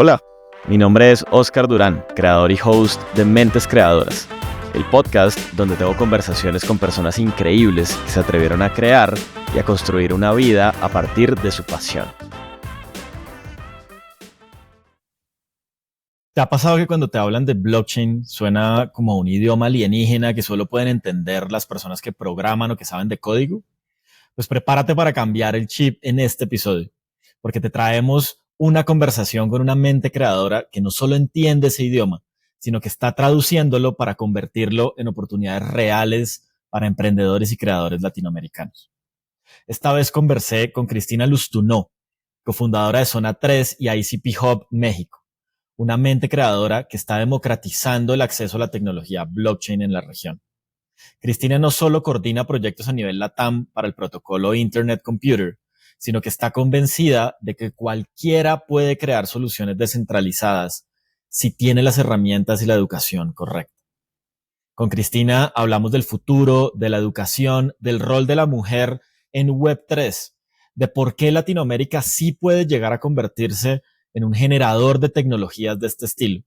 Hola, mi nombre es Oscar Durán, creador y host de Mentes Creadoras, el podcast donde tengo conversaciones con personas increíbles que se atrevieron a crear y a construir una vida a partir de su pasión. ¿Te ha pasado que cuando te hablan de blockchain suena como un idioma alienígena que solo pueden entender las personas que programan o que saben de código? Pues prepárate para cambiar el chip en este episodio, porque te traemos una conversación con una mente creadora que no solo entiende ese idioma, sino que está traduciéndolo para convertirlo en oportunidades reales para emprendedores y creadores latinoamericanos. Esta vez conversé con Cristina Lustunó, cofundadora de Zona 3 y ICP Hub México, una mente creadora que está democratizando el acceso a la tecnología blockchain en la región. Cristina no solo coordina proyectos a nivel LATAM para el protocolo Internet Computer, sino que está convencida de que cualquiera puede crear soluciones descentralizadas si tiene las herramientas y la educación correcta. Con Cristina hablamos del futuro, de la educación, del rol de la mujer en Web3, de por qué Latinoamérica sí puede llegar a convertirse en un generador de tecnologías de este estilo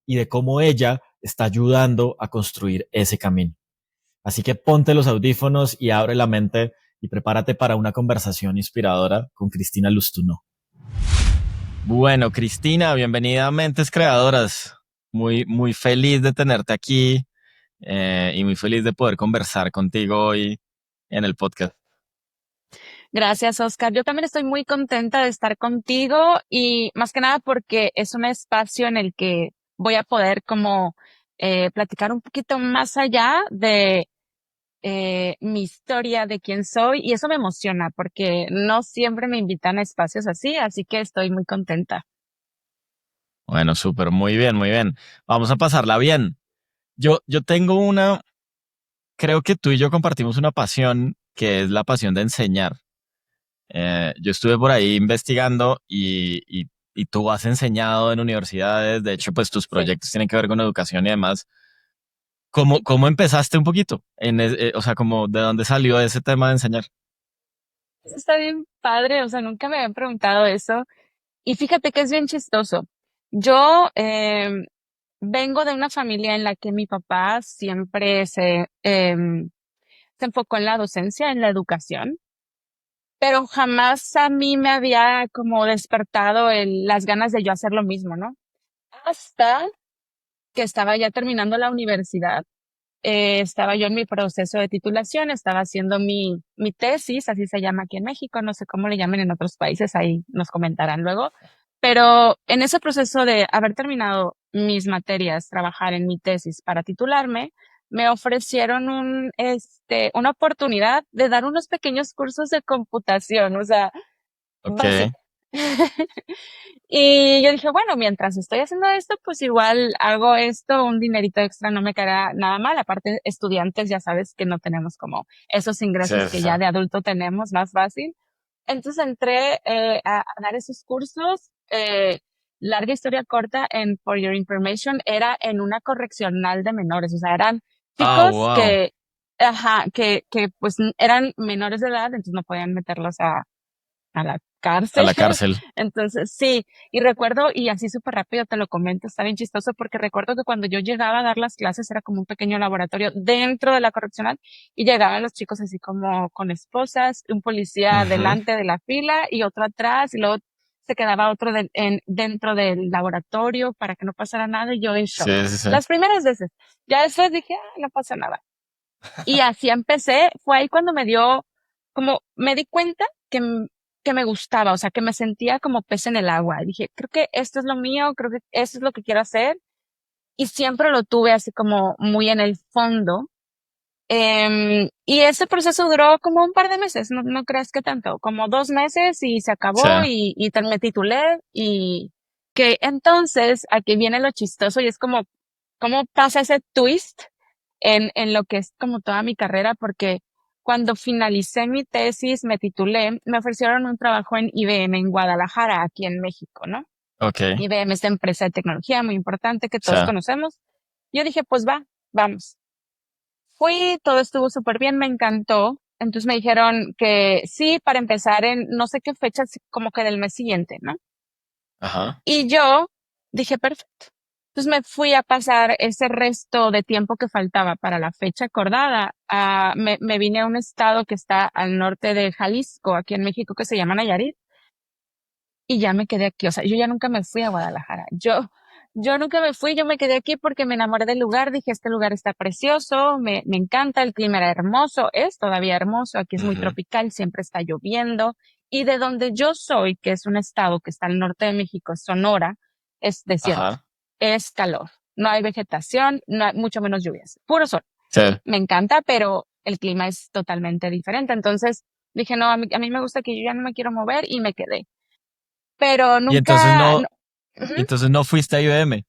y de cómo ella está ayudando a construir ese camino. Así que ponte los audífonos y abre la mente y prepárate para una conversación inspiradora con Cristina Lustunó. Bueno, Cristina, bienvenida a Mentes Creadoras. Muy feliz de tenerte aquí y muy feliz de poder conversar contigo hoy en el podcast. Gracias, Oscar. Yo también estoy muy contenta de estar contigo y más que nada porque es un espacio en el que voy a poder como platicar un poquito más allá de mi historia, de quién soy, y eso me emociona porque no siempre me invitan a espacios así que estoy muy contenta. Bueno, súper, muy bien, muy bien. Vamos a pasarla bien. Yo tengo creo que tú y yo compartimos una pasión que es la pasión de enseñar. Yo estuve por ahí investigando y tú has enseñado en universidades, de hecho, pues tus Sí. proyectos tienen que ver con educación y demás. ¿Cómo empezaste un poquito? O sea, como ¿de dónde salió ese tema de enseñar? Eso está bien padre, o sea, nunca me habían preguntado eso. Y fíjate que es bien chistoso. Yo vengo de una familia en la que mi papá siempre se enfocó en la docencia, en la educación, pero jamás a mí me había como despertado las ganas de yo hacer lo mismo, ¿no? Hasta que estaba ya terminando la universidad. Estaba yo en mi proceso de titulación, estaba haciendo mi tesis, así se llama aquí en México, no sé cómo le llamen en otros países, ahí nos comentarán luego. Pero en ese proceso de haber terminado mis materias, trabajar en mi tesis para titularme, me ofrecieron una oportunidad de dar unos pequeños cursos de computación, o sea, Ok, básico. Y yo dije, bueno, mientras estoy haciendo esto, pues igual hago esto, un dinerito extra no me caerá nada mal. Aparte, estudiantes, ya sabes que no tenemos como esos sí, ingresos sí, que sí. ya de adulto tenemos, más fácil. Entonces entré a dar esos cursos. Larga historia corta, en For Your Information, era en una correccional de menores, o sea, eran Ah, chicos wow, que pues eran menores de edad, entonces no podían meterlos a la a cárcel. la cárcel. Entonces, sí, y recuerdo, y así súper rápido te lo comento, está bien chistoso porque recuerdo que cuando yo llegaba a dar las clases era como un pequeño laboratorio dentro de la correccional y llegaban los chicos así como con esposas, un policía Ujú. delante de la fila y otro atrás y luego se quedaba otro dentro del laboratorio para que no pasara nada y yo en shock. Sí, sí, sí. Las primeras veces, ya después dije, no pasa nada. Y así empecé, fue ahí cuando como me di cuenta que me gustaba, o sea, que me sentía como pez en el agua. Dije, creo que esto es lo mío, creo que esto es lo que quiero hacer. Y siempre lo tuve así como muy en el fondo. Y ese proceso duró como un par de meses, no creas que tanto, como 2 meses y se Sí. acabó y me titulé y que entonces aquí viene lo chistoso y es como, cómo pasa ese twist en lo que es como toda mi carrera, porque cuando finalicé mi tesis, me titulé, me ofrecieron un trabajo en IBM en Guadalajara, aquí en México, ¿no? Ok, IBM es esta empresa de tecnología muy importante que sí. todos conocemos. Yo dije, pues vamos. Fui, todo estuvo súper bien, me encantó. Entonces me dijeron que sí, para empezar en no sé qué fecha, como que del mes siguiente, ¿no? Ajá. Y yo dije, perfecto. Entonces me fui a pasar ese resto de tiempo que faltaba para la fecha acordada. Me vine a un estado que está al norte de Jalisco, aquí en México, que se llama Nayarit, y ya me quedé aquí. O sea, yo ya nunca me fui a Guadalajara. Yo nunca me fui, yo me quedé aquí porque me enamoré del lugar. Dije, este lugar está precioso, me encanta, el clima era hermoso, es todavía hermoso, aquí es muy Ujú. tropical, siempre está lloviendo. Y de donde yo soy, que es un estado que está al norte de México, Sonora, es desierto, Ajá. es calor, no hay vegetación, no hay, mucho menos lluvias, puro sol. Sí. Me encanta, pero el clima es totalmente diferente. Entonces dije, no, a mí me gusta que yo ya no me quiero mover y me quedé. Pero Y entonces nunca, no, no, ujú, entonces no fuiste a IBM.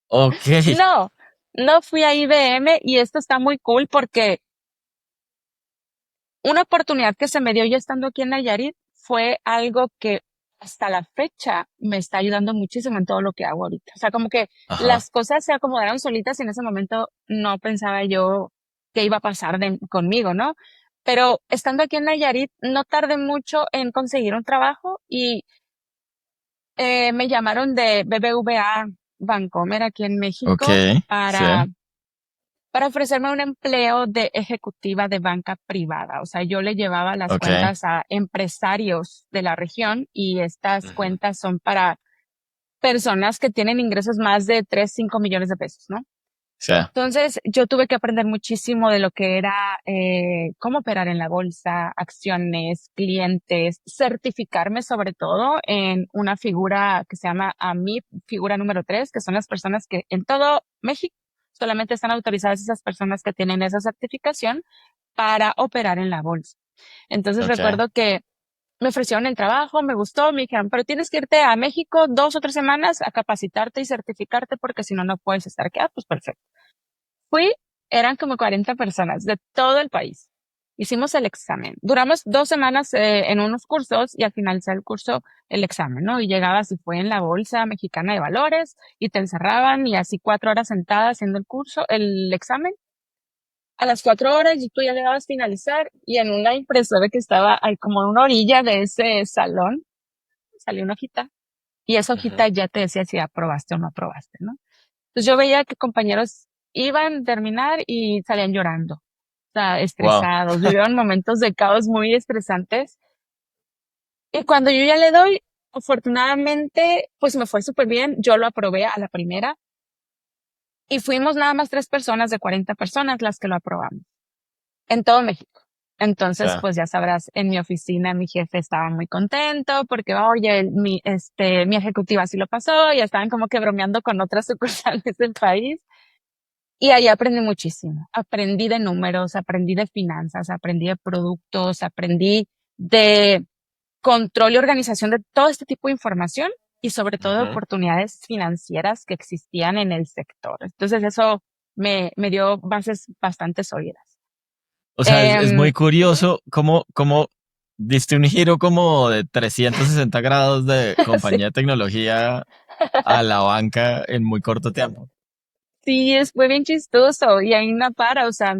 Ok. no, no fui a IBM y esto está muy cool porque una oportunidad que se me dio yo estando aquí en Nayarit fue algo que hasta la fecha me está ayudando muchísimo en todo lo que hago ahorita. O sea, como que Ajá. las cosas se acomodaron solitas y en ese momento no pensaba yo qué iba a pasar conmigo, ¿no? Pero estando aquí en Nayarit, no tardé mucho en conseguir un trabajo y me llamaron de BBVA Bancomer aquí en Ok. México Sí. para ofrecerme un empleo de ejecutiva de banca privada. O sea, yo le llevaba las Ok. cuentas a empresarios de la región y estas Ujú. cuentas son para personas que tienen ingresos más de 3 5 millones de pesos, ¿no? Sí. Entonces, yo tuve que aprender muchísimo de lo que era cómo operar en la bolsa, acciones, clientes, certificarme sobre todo en una figura que se llama AMIP, figura número 3, que son las personas que en todo México solamente están autorizadas esas personas que tienen esa certificación para operar en la bolsa. Entonces, Ok. recuerdo que me ofrecieron el trabajo, me gustó, me dijeron, pero tienes que irte a México 2 o 3 semanas a capacitarte y certificarte porque si no, no puedes estar aquí. Ah, pues perfecto. Fui, eran como 40 personas de todo el país. Hicimos el examen. Duramos 2 semanas en unos cursos y al finalizar el curso el examen, ¿no? Y llegabas y fue en la Bolsa Mexicana de Valores y te encerraban y así 4 horas sentada haciendo el curso, el examen. A las 4 horas y tú ya llegabas a finalizar y en una impresora que estaba ahí como en una orilla de ese salón salió una hojita y esa Ujú. hojita ya te decía si aprobaste o no aprobaste, ¿no? Entonces yo veía que compañeros iban a terminar y salían llorando, o sea, Wow. estresados, vivieron momentos de caos muy estresantes. Y cuando yo ya le doy, afortunadamente, pues me fue súper bien, yo lo aprobé a la primera y fuimos nada más 3 personas de 40 personas las que lo aprobamos en todo México. Sí. Entonces, pues ya sabrás, en mi oficina mi jefe estaba muy contento porque, oye, mi ejecutiva sí lo pasó, y estaban como que bromeando con otras sucursales del país. Y ahí aprendí muchísimo. Aprendí de números, aprendí de finanzas, aprendí de productos, aprendí de control y organización de todo este tipo de información y sobre todo de Ujú. oportunidades financieras que existían en el sector. Entonces eso me dio bases bastante sólidas. O sea, es Em, muy curioso cómo diste un giro como de 360 grados de sí, compañía de tecnología a la banca en muy corto tiempo. sí, fue bien chistoso y ahí no para, o sea,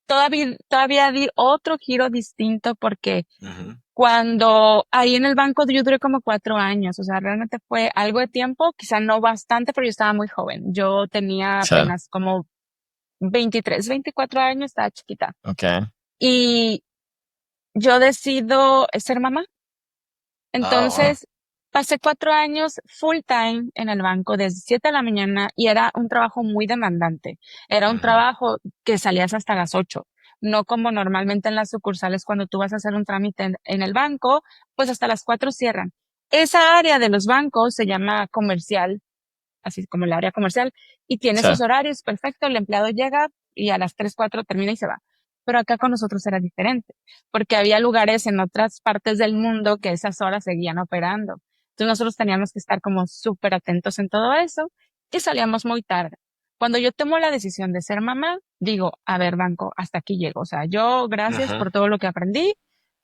todavía di otro giro distinto porque Ujú. cuando ahí en el banco yo duré como 4 años, o sea, realmente fue algo de tiempo, quizá no bastante, pero yo estaba muy joven. Yo tenía Sí. apenas como 23, 24 años, estaba chiquita. Ok. Y yo decido ser mamá. Ah, wow. Entonces, pasé 4 años full time en el banco desde 7 de la mañana y era un trabajo muy demandante. Era un Ujú. trabajo que salías hasta las 8, no como normalmente en las sucursales cuando tú vas a hacer un trámite en el banco, pues hasta las 4 cierran. Esa área de los bancos se llama comercial, así como el área comercial, y tiene Sí. sus horarios, perfecto, el empleado llega y a las 3 4 termina y se va. Pero acá con nosotros era diferente, porque había lugares en otras partes del mundo que esas horas seguían operando. Entonces nosotros teníamos que estar como súper atentos en todo eso y salíamos muy tarde. Cuando yo tomo la decisión de ser mamá, digo, a ver, banco, hasta aquí llego. O sea, yo gracias Ujú. por todo lo que aprendí,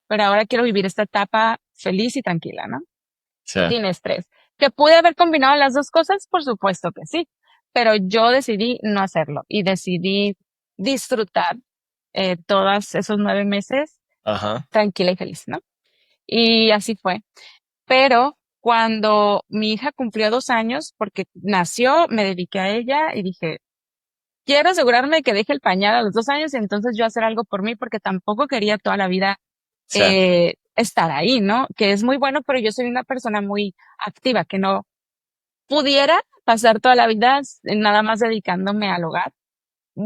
pero ahora quiero vivir esta etapa feliz y tranquila, ¿no? Sí. Sin estrés. ¿Que pude haber combinado las dos cosas? Por supuesto que sí, pero yo decidí no hacerlo y decidí disfrutar todos esos 9 meses Ajá. tranquila y feliz, ¿no? Y así fue. Pero Cuando mi hija cumplió 2 años, porque nació, me dediqué a ella y dije, quiero asegurarme de que deje el pañal a los 2 años y entonces yo hacer algo por mí porque tampoco quería toda la vida Sí, estar ahí, ¿no? Que es muy bueno, pero yo soy una persona muy activa, que no pudiera pasar toda la vida nada más dedicándome al hogar.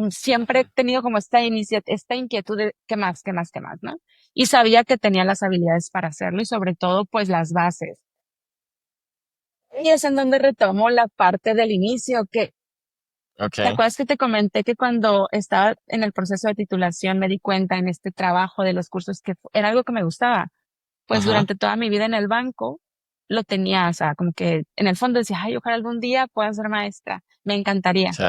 Siempre he tenido como esta inquietud de qué más, qué más, qué más, ¿no? Y sabía que tenía las habilidades para hacerlo y sobre todo, pues las bases. Y es en donde retomo la parte del inicio, que ¿te ok, acuerdas que te comenté que cuando estaba en el proceso de titulación me di cuenta en este trabajo de los cursos que era algo que me gustaba? Pues ajá, durante toda mi vida en el banco lo tenía, o sea, como que en el fondo decía, ay, ojalá algún día pueda ser maestra, me encantaría. sí,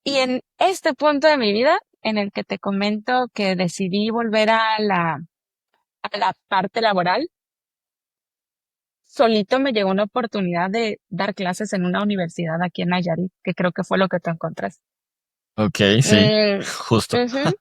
Y en este punto de mi vida, en el que te comento que decidí volver a la parte laboral, solito me llegó una oportunidad de dar clases en una universidad aquí en Nayarit, que creo que fue lo que tú encontraste. ok, sí, Mm, justo, ujú.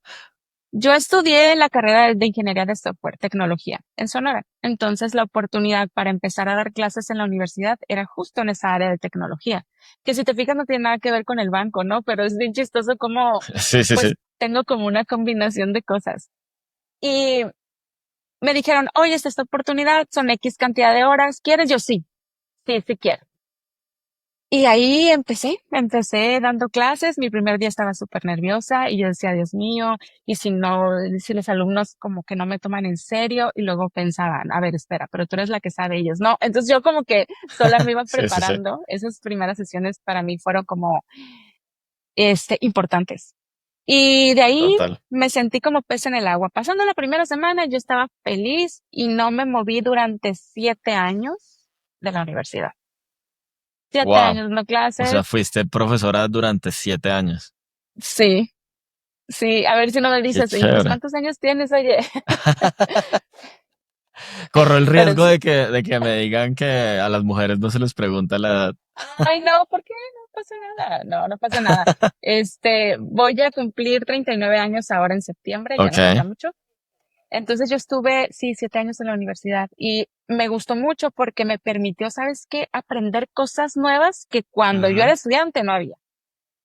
Yo estudié la carrera de ingeniería de software, tecnología, en Sonora. Entonces, la oportunidad para empezar a dar clases en la universidad era justo en esa área de tecnología, que si te fijas no tiene nada que ver con el banco, ¿no? Pero es bien chistoso como, sí, sí, sí, pues, tengo como una combinación de cosas. Y me dijeron, oye, esta oportunidad, son X cantidad de horas, ¿quieres? Yo sí, sí, sí quiero. Y ahí empecé dando clases. Mi primer día estaba súper nerviosa y yo decía, Dios mío, y si no, si los alumnos como que no me toman en serio y luego pensaban, a ver, espera, pero tú eres la que sabe ellos, ¿no? Entonces yo como que sola me iba sí, sí, sí, preparando. Esas primeras sesiones para mí fueron como, importantes. Y de ahí total. me sentí como pez en el agua. Pasando la primera semana yo estaba feliz y no me moví durante 7 años de la universidad. 7 años Wow. dando O sea, clases. fuiste profesora durante 7 años. Sí. Sí, a ver si no me Qué dices, y pues, chévere. ¿cuántos años tienes, oye? Corro el Pero riesgo sí. de que me digan que a las mujeres no se les pregunta la edad. Ay, no, ¿por qué? No pasa nada. No, no pasa nada. Voy a cumplir 39 años ahora en septiembre, ya Ok. no falta mucho. Entonces yo estuve, sí, 7 años en la universidad y me gustó mucho porque me permitió, ¿sabes qué? Aprender cosas nuevas que cuando yo Ujú. era estudiante no había.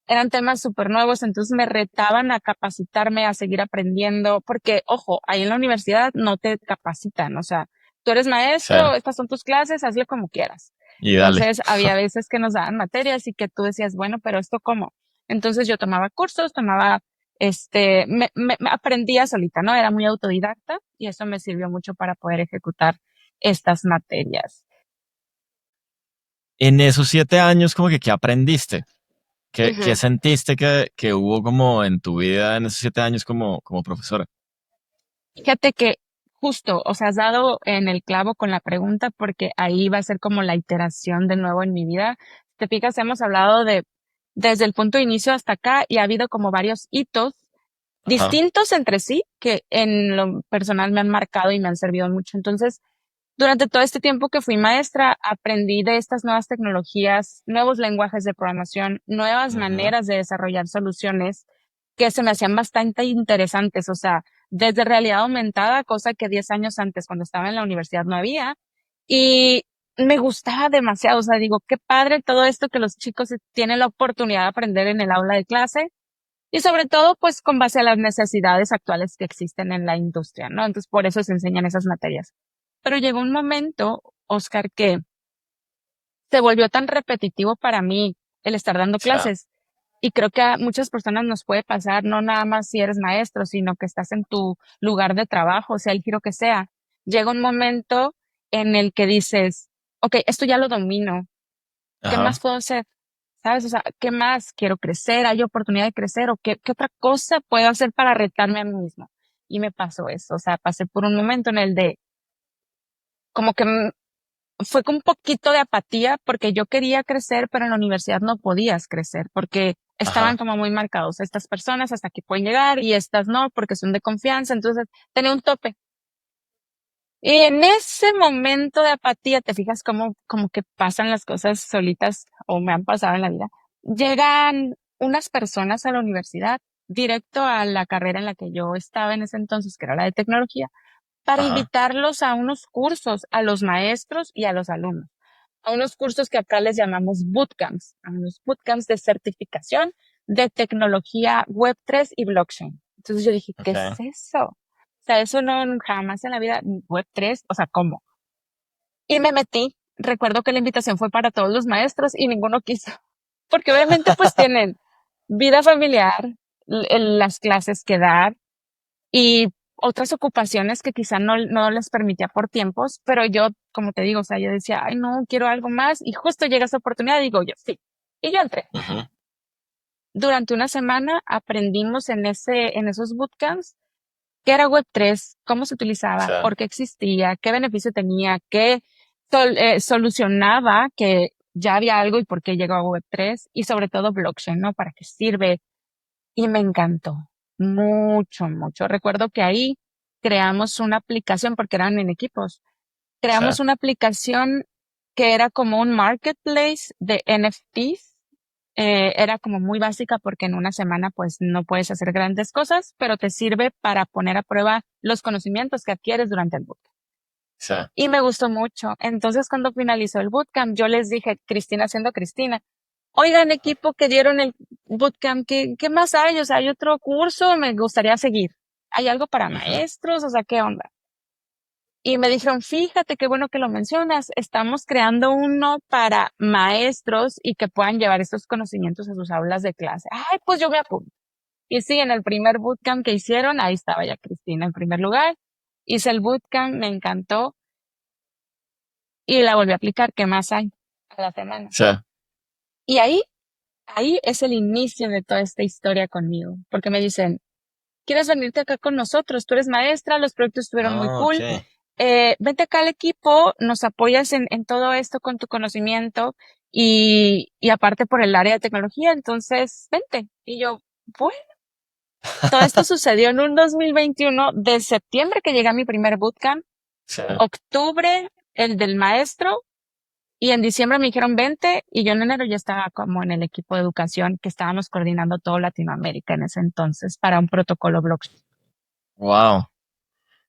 Eran temas súper nuevos, entonces me retaban a capacitarme, a seguir aprendiendo, porque, ojo, ahí en la universidad no te capacitan, o sea, tú eres Sí. maestro, estas son tus clases, hazle como quieras. Y dale. Entonces, había veces que nos daban materias y que tú decías, bueno, pero ¿esto cómo? Entonces yo tomaba cursos, me aprendía solita, ¿no? Era muy autodidacta y eso me sirvió mucho para poder ejecutar estas materias. En esos 7 años, como que, ¿qué aprendiste? ¿Qué Ujú. sentiste que hubo como en tu vida en esos 7 años como profesora? Fíjate que justo, o sea, has dado en el clavo con la pregunta porque ahí va a ser como la iteración de nuevo en mi vida. Si te fijas, hemos hablado de desde el punto de inicio hasta acá y ha habido como varios hitos Ajá. distintos entre sí que en lo personal me han marcado y me han servido mucho. Entonces, durante todo este tiempo que fui maestra, aprendí de estas nuevas tecnologías, nuevos lenguajes de programación, nuevas Ujú. maneras de desarrollar soluciones que se me hacían bastante interesantes. O sea, desde realidad aumentada, cosa que 10 años antes, cuando estaba en la universidad, no había. Y me gustaba demasiado. O sea, digo, qué padre todo esto que los chicos tienen la oportunidad de aprender en el aula de clase. Y sobre todo, pues con base a las necesidades actuales que existen en la industria, ¿no? Entonces, por eso se enseñan esas materias. Pero llegó un momento, Oscar, que se volvió tan repetitivo para mí el estar dando Sí. clases. Y creo que a muchas personas nos puede pasar, no nada más si eres maestro, sino que estás en tu lugar de trabajo, sea el giro que sea. Llega un momento en el que dices, ok, esto ya lo domino, ¿qué más Ajá. puedo hacer? ¿Sabes? O sea, ¿qué más quiero crecer? ¿Hay oportunidad de crecer? ¿O qué otra cosa puedo hacer para retarme a mí mismo? Y me pasó eso, o sea, pasé por un momento en el de, como que fue con un poquito de apatía porque yo quería crecer, pero en la universidad no podías crecer porque estaban Ajá. como muy marcados. Estas personas hasta aquí pueden llegar y estas no porque son de confianza. Entonces tenía un tope. Y en ese momento de apatía, te fijas cómo como que pasan las cosas solitas o me han pasado en la vida. Llegan unas personas a la universidad directo a la carrera en la que yo estaba en ese entonces, que era la de tecnología para Ajá. invitarlos a unos cursos, a los maestros y a los alumnos, a unos cursos que acá les llamamos bootcamps, a unos bootcamps de certificación de tecnología Web3 y blockchain. Entonces yo dije, ¿qué es Okay. eso? O sea, eso no jamás en la vida, Web3, o sea, ¿cómo? Y me metí. Recuerdo que la invitación fue para todos los maestros y ninguno quiso, porque obviamente pues tienen vida familiar, las clases que dar y otras ocupaciones que quizá no les permitía por tiempos, pero yo, como te digo, o sea, yo decía, ay, no, quiero algo más y justo llega esa oportunidad y digo yo, sí. Y yo entré. Ujú. Durante una semana aprendimos en esos bootcamps qué era Web3, cómo se Sí. utilizaba, por qué existía, qué beneficio tenía, qué solucionaba, que ya había algo y por qué llegó a Web3 y sobre todo blockchain, ¿no? ¿Para qué sirve? Y me encantó mucho, mucho. Recuerdo que ahí creamos una aplicación porque eran en equipos. Sí. Creamos una aplicación que era como un marketplace de NFTs. Era como muy básica porque en una semana pues no puedes hacer grandes cosas, pero te sirve para poner a prueba los conocimientos que adquieres durante el bootcamp. Sí. Y me gustó mucho. Entonces cuando finalizó el bootcamp, yo les dije, Cristina siendo Cristina, oigan equipo que dieron el bootcamp, ¿qué más hay? O sea, hay otro curso, me gustaría seguir. ¿Hay algo para Ujú. maestros? O sea, ¿qué onda? Y me dijeron, fíjate qué bueno que lo mencionas, estamos creando uno para maestros y que puedan llevar estos conocimientos a sus aulas de clase. Ay, pues yo me apunto. Y sí, en el primer bootcamp que hicieron, ahí estaba ya Cristina en primer lugar. Hice el bootcamp, me encantó y la volví a aplicar. ¿Qué más hay? A la semana. Sí. Y ahí es el inicio de toda esta historia conmigo, porque me dicen, ¿quieres venirte acá con nosotros? Tú eres maestra, los proyectos estuvieron muy Ah, cool. okay. Vente acá al equipo, nos apoyas en todo esto con tu conocimiento y aparte por el área de tecnología, entonces vente. Y yo, bueno, todo esto sucedió en un 2021 de septiembre que llegué a mi primer bootcamp, Sí. octubre el del maestro y en diciembre me dijeron vente y yo en enero ya estaba como en el equipo de educación que estábamos coordinando todo Latinoamérica en ese entonces para un protocolo blockchain. Wow.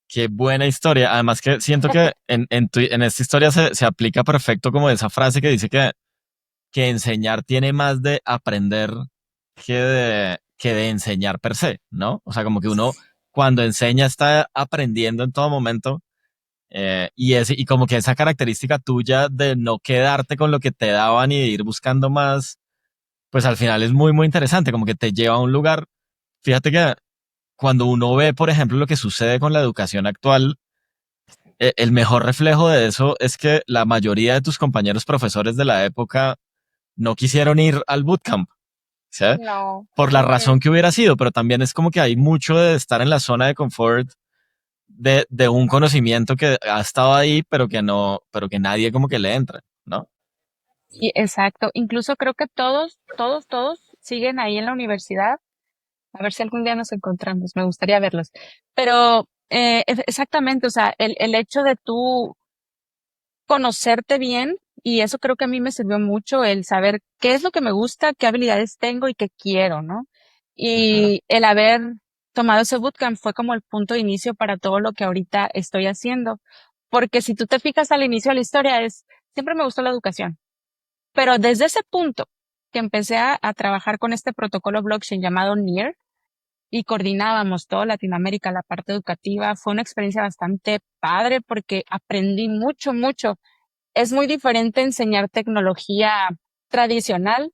Qué buena historia. Además que siento que en esta historia se aplica perfecto como esa frase que dice que enseñar tiene más de aprender que de enseñar per se, ¿no? O sea, como que uno cuando enseña está aprendiendo en todo momento y como que esa característica tuya de no quedarte con lo que te daban y de ir buscando más, pues al final es muy, muy interesante, como que te lleva a un lugar. Fíjate que cuando uno ve, por ejemplo, lo que sucede con la educación actual, el mejor reflejo de eso es que la mayoría de tus compañeros profesores de la época no quisieron ir al bootcamp, ¿sí? No. Por la razón que hubiera sido, pero también es como que hay mucho de estar en la zona de confort de un conocimiento que ha estado ahí, pero que nadie como que le entra, ¿no? Y exacto. Incluso creo que todos siguen ahí en la universidad. A ver si algún día nos encontramos. Me gustaría verlos. Pero exactamente, o sea, el hecho de tú conocerte bien, y eso creo que a mí me sirvió mucho, el saber qué es lo que me gusta, qué habilidades tengo y qué quiero, ¿no? Ujú. Y el haber tomado ese bootcamp fue como el punto de inicio para todo lo que ahorita estoy haciendo. Porque si tú te fijas al inicio de la historia siempre me gustó la educación. Pero desde ese punto que empecé a trabajar con este protocolo blockchain llamado NEAR y coordinábamos toda Latinoamérica, la parte educativa, fue una experiencia bastante padre porque aprendí mucho, mucho. Es muy diferente enseñar tecnología tradicional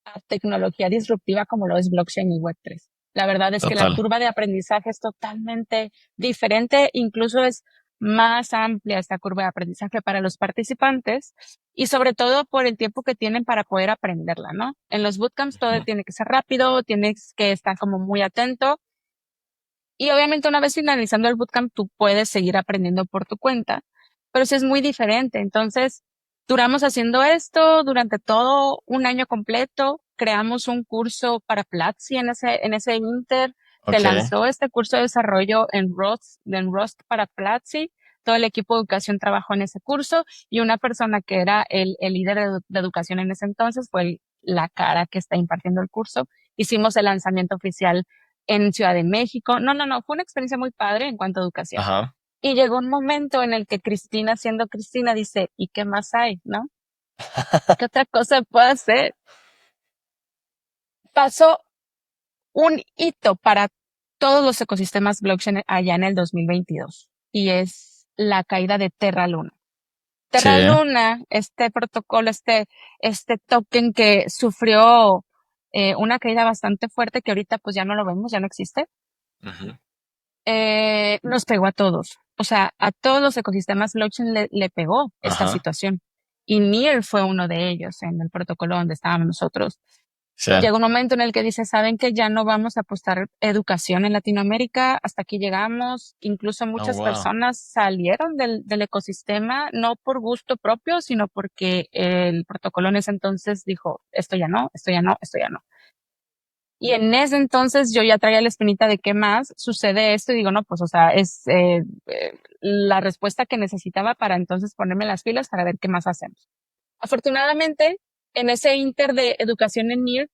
a tecnología disruptiva como lo es blockchain y Web3. La verdad es que la Total. curva de aprendizaje es totalmente diferente, incluso es más amplia esta curva de aprendizaje para los participantes y sobre todo por el tiempo que tienen para poder aprenderla, ¿no? En los bootcamps todo Ujú. tiene que ser rápido, tienes que estar como muy atento y obviamente una vez finalizando el bootcamp tú puedes seguir aprendiendo por tu cuenta, pero sí es muy diferente. Entonces, duramos haciendo esto durante todo un año completo. Creamos un curso para Platzi en ese inter. Se Ok. lanzó este curso de desarrollo en Rust para Platzi. Todo el equipo de educación trabajó en ese curso y una persona que era el líder de educación en ese entonces fue la cara que está impartiendo el curso. Hicimos el lanzamiento oficial en Ciudad de México. No, fue una experiencia muy padre en cuanto a educación. Ajá. Y llegó un momento en el que Cristina, siendo Cristina, dice, ¿y qué más hay, no? ¿Qué otra cosa puedo hacer? Pasó un hito para todos los ecosistemas blockchain allá en el 2022 y es la caída de Terra Luna. Sí. Terra Luna, este protocolo, este token que sufrió una caída bastante fuerte que ahorita pues ya no lo vemos, ya no existe, Ujú. nos pegó a todos. O sea, a todos los ecosistemas blockchain le pegó esta Ajá. situación. Y Near fue uno de ellos en el protocolo donde estábamos nosotros. Sí. Llega un momento en el que dice, ¿saben que ya no vamos a apostar educación en Latinoamérica? Hasta aquí llegamos. Incluso Oh, muchas wow. personas salieron del ecosistema, no por gusto propio, sino porque el protocolo en ese entonces dijo, esto ya no, esto ya no, esto ya no. Y en ese entonces yo ya traía la espinita de qué más sucede esto y digo, no, pues, o sea, es la respuesta que necesitaba para entonces ponerme las pilas para ver qué más hacemos. Afortunadamente, en ese inter de educación en NIR,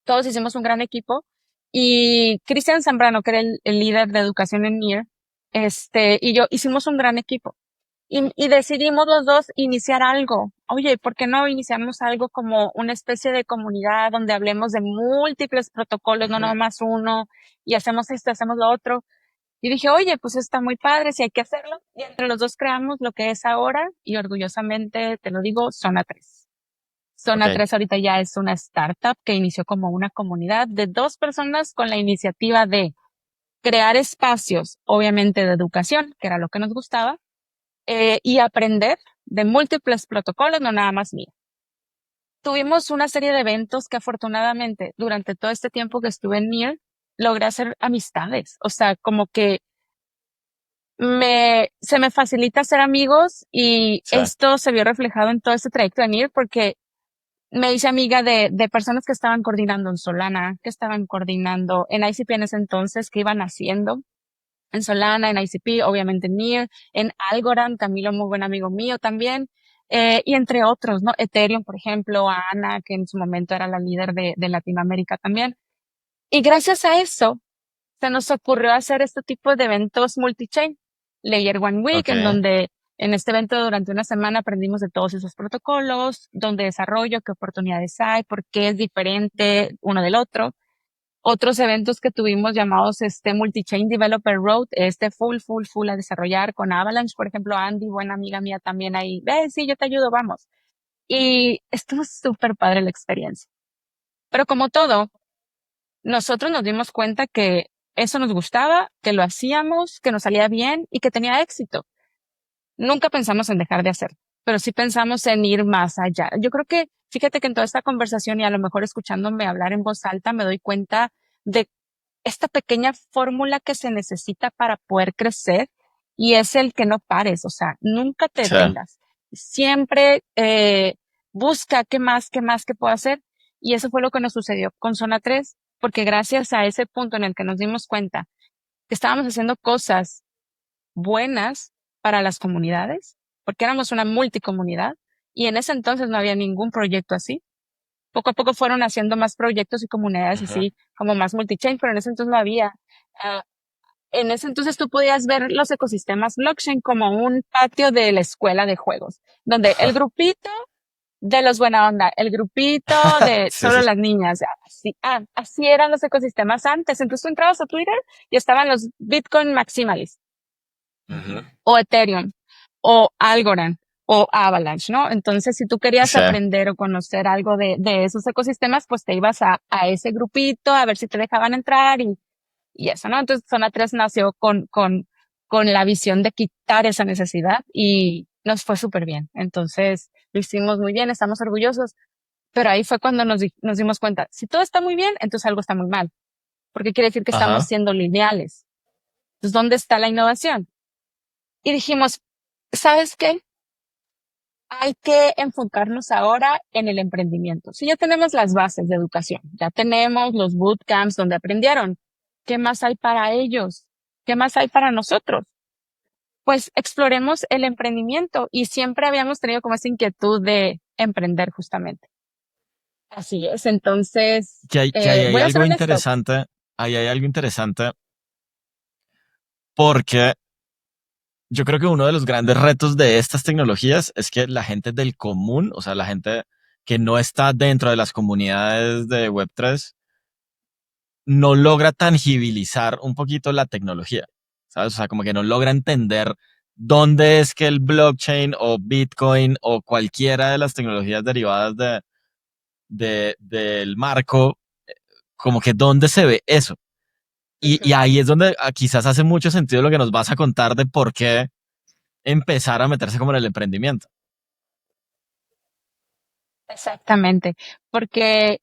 todos hicimos un gran equipo y Cristian Zambrano, que era el líder de educación en NIR, y yo hicimos un gran equipo. Y decidimos los dos iniciar algo. Oye, ¿por qué no iniciamos algo como una especie de comunidad donde hablemos de múltiples protocolos, no nada más uno, y hacemos esto, hacemos lo otro? Y dije, oye, pues está muy padre, si hay que hacerlo. Y entre los dos creamos lo que es ahora, y orgullosamente te lo digo, Zona 3. Zona Ok. 3 ahorita ya es una startup que inició como una comunidad de 2 personas con la iniciativa de crear espacios, obviamente de educación, que era lo que nos gustaba, y aprender de múltiples protocolos, no nada más mío. Tuvimos una serie de eventos que afortunadamente durante todo este tiempo que estuve en NIR logré hacer amistades. O sea, como que se me facilita hacer amigos y Sí. esto se vio reflejado en todo este trayecto de NIR porque me hice amiga de personas que estaban coordinando en Solana, que estaban coordinando en ICP en ese entonces, que iban haciendo en Solana, en ICP, obviamente en Near, en Algorand, Camilo, muy buen amigo mío también, y entre otros, ¿no? Ethereum, por ejemplo, a Ana, que en su momento era la líder de Latinoamérica también. Y gracias a eso, se nos ocurrió hacer este tipo de eventos multi-chain, Layer One Week, Ok. en donde en este evento durante una semana aprendimos de todos esos protocolos, dónde desarrollo, qué oportunidades hay, por qué es diferente uno del otro. Otros eventos que tuvimos llamados Multi-Chain Developer Road, full a desarrollar con Avalanche, por ejemplo, Andy, buena amiga mía también ahí, sí, yo te ayudo, vamos. Y estuvo súper padre la experiencia. Pero como todo, nosotros nos dimos cuenta que eso nos gustaba, que lo hacíamos, que nos salía bien y que tenía éxito. Nunca pensamos en dejar de hacer, pero sí pensamos en ir más allá. Yo creo que, fíjate que en toda esta conversación y a lo mejor escuchándome hablar en voz alta, me doy cuenta de esta pequeña fórmula que se necesita para poder crecer y es el que no pares, o sea, nunca te Sí. detengas. Siempre busca qué puedo hacer. Y eso fue lo que nos sucedió con Zona 3, porque gracias a ese punto en el que nos dimos cuenta que estábamos haciendo cosas buenas para las comunidades, porque éramos una multicomunidad y en ese entonces no había ningún proyecto así. Poco a poco fueron haciendo más proyectos y comunidades Ujú. así como más multi-chain, pero en ese entonces no había. Ah, en ese entonces tú podías ver los ecosistemas blockchain como un patio de la escuela de juegos, donde el grupito de los buena onda, el grupito de Sí, solo sí. las niñas, así eran los ecosistemas antes. Entonces tú entrabas a Twitter y estaban los Bitcoin Maximalists Ujú. o Ethereum o Algorand o Avalanche, ¿no? Entonces, si tú querías Sí. aprender o conocer algo de esos ecosistemas, pues te ibas a ese grupito a ver si te dejaban entrar y eso, ¿no? Entonces, Zona 3 nació con la visión de quitar esa necesidad y nos fue súper bien. Entonces, lo hicimos muy bien, estamos orgullosos, pero ahí fue cuando nos dimos cuenta, si todo está muy bien, entonces algo está muy mal, porque quiere decir que estamos Ajá. siendo lineales. Entonces, ¿dónde está la innovación? Y dijimos, ¿sabes qué? Hay que enfocarnos ahora en el emprendimiento. Si ya tenemos las bases de educación, ya tenemos los bootcamps donde aprendieron, ¿qué más hay para ellos? ¿Qué más hay para nosotros? Pues exploremos el emprendimiento y siempre habíamos tenido como esa inquietud de emprender justamente. Así es. Entonces, Que ahí hay voy a ser algo honestos. interesante. Ahí hay algo interesante porque yo creo que uno de los grandes retos de estas tecnologías es que la gente del común, o sea, la gente que no está dentro de las comunidades de Web3, no logra tangibilizar un poquito la tecnología, ¿sabes? O sea, como que no logra entender dónde es que el blockchain o Bitcoin o cualquiera de las tecnologías derivadas del marco, como que dónde se ve eso. Y Ujú. ahí es donde quizás hace mucho sentido lo que nos vas a contar de por qué empezar a meterse como en el emprendimiento. Exactamente, porque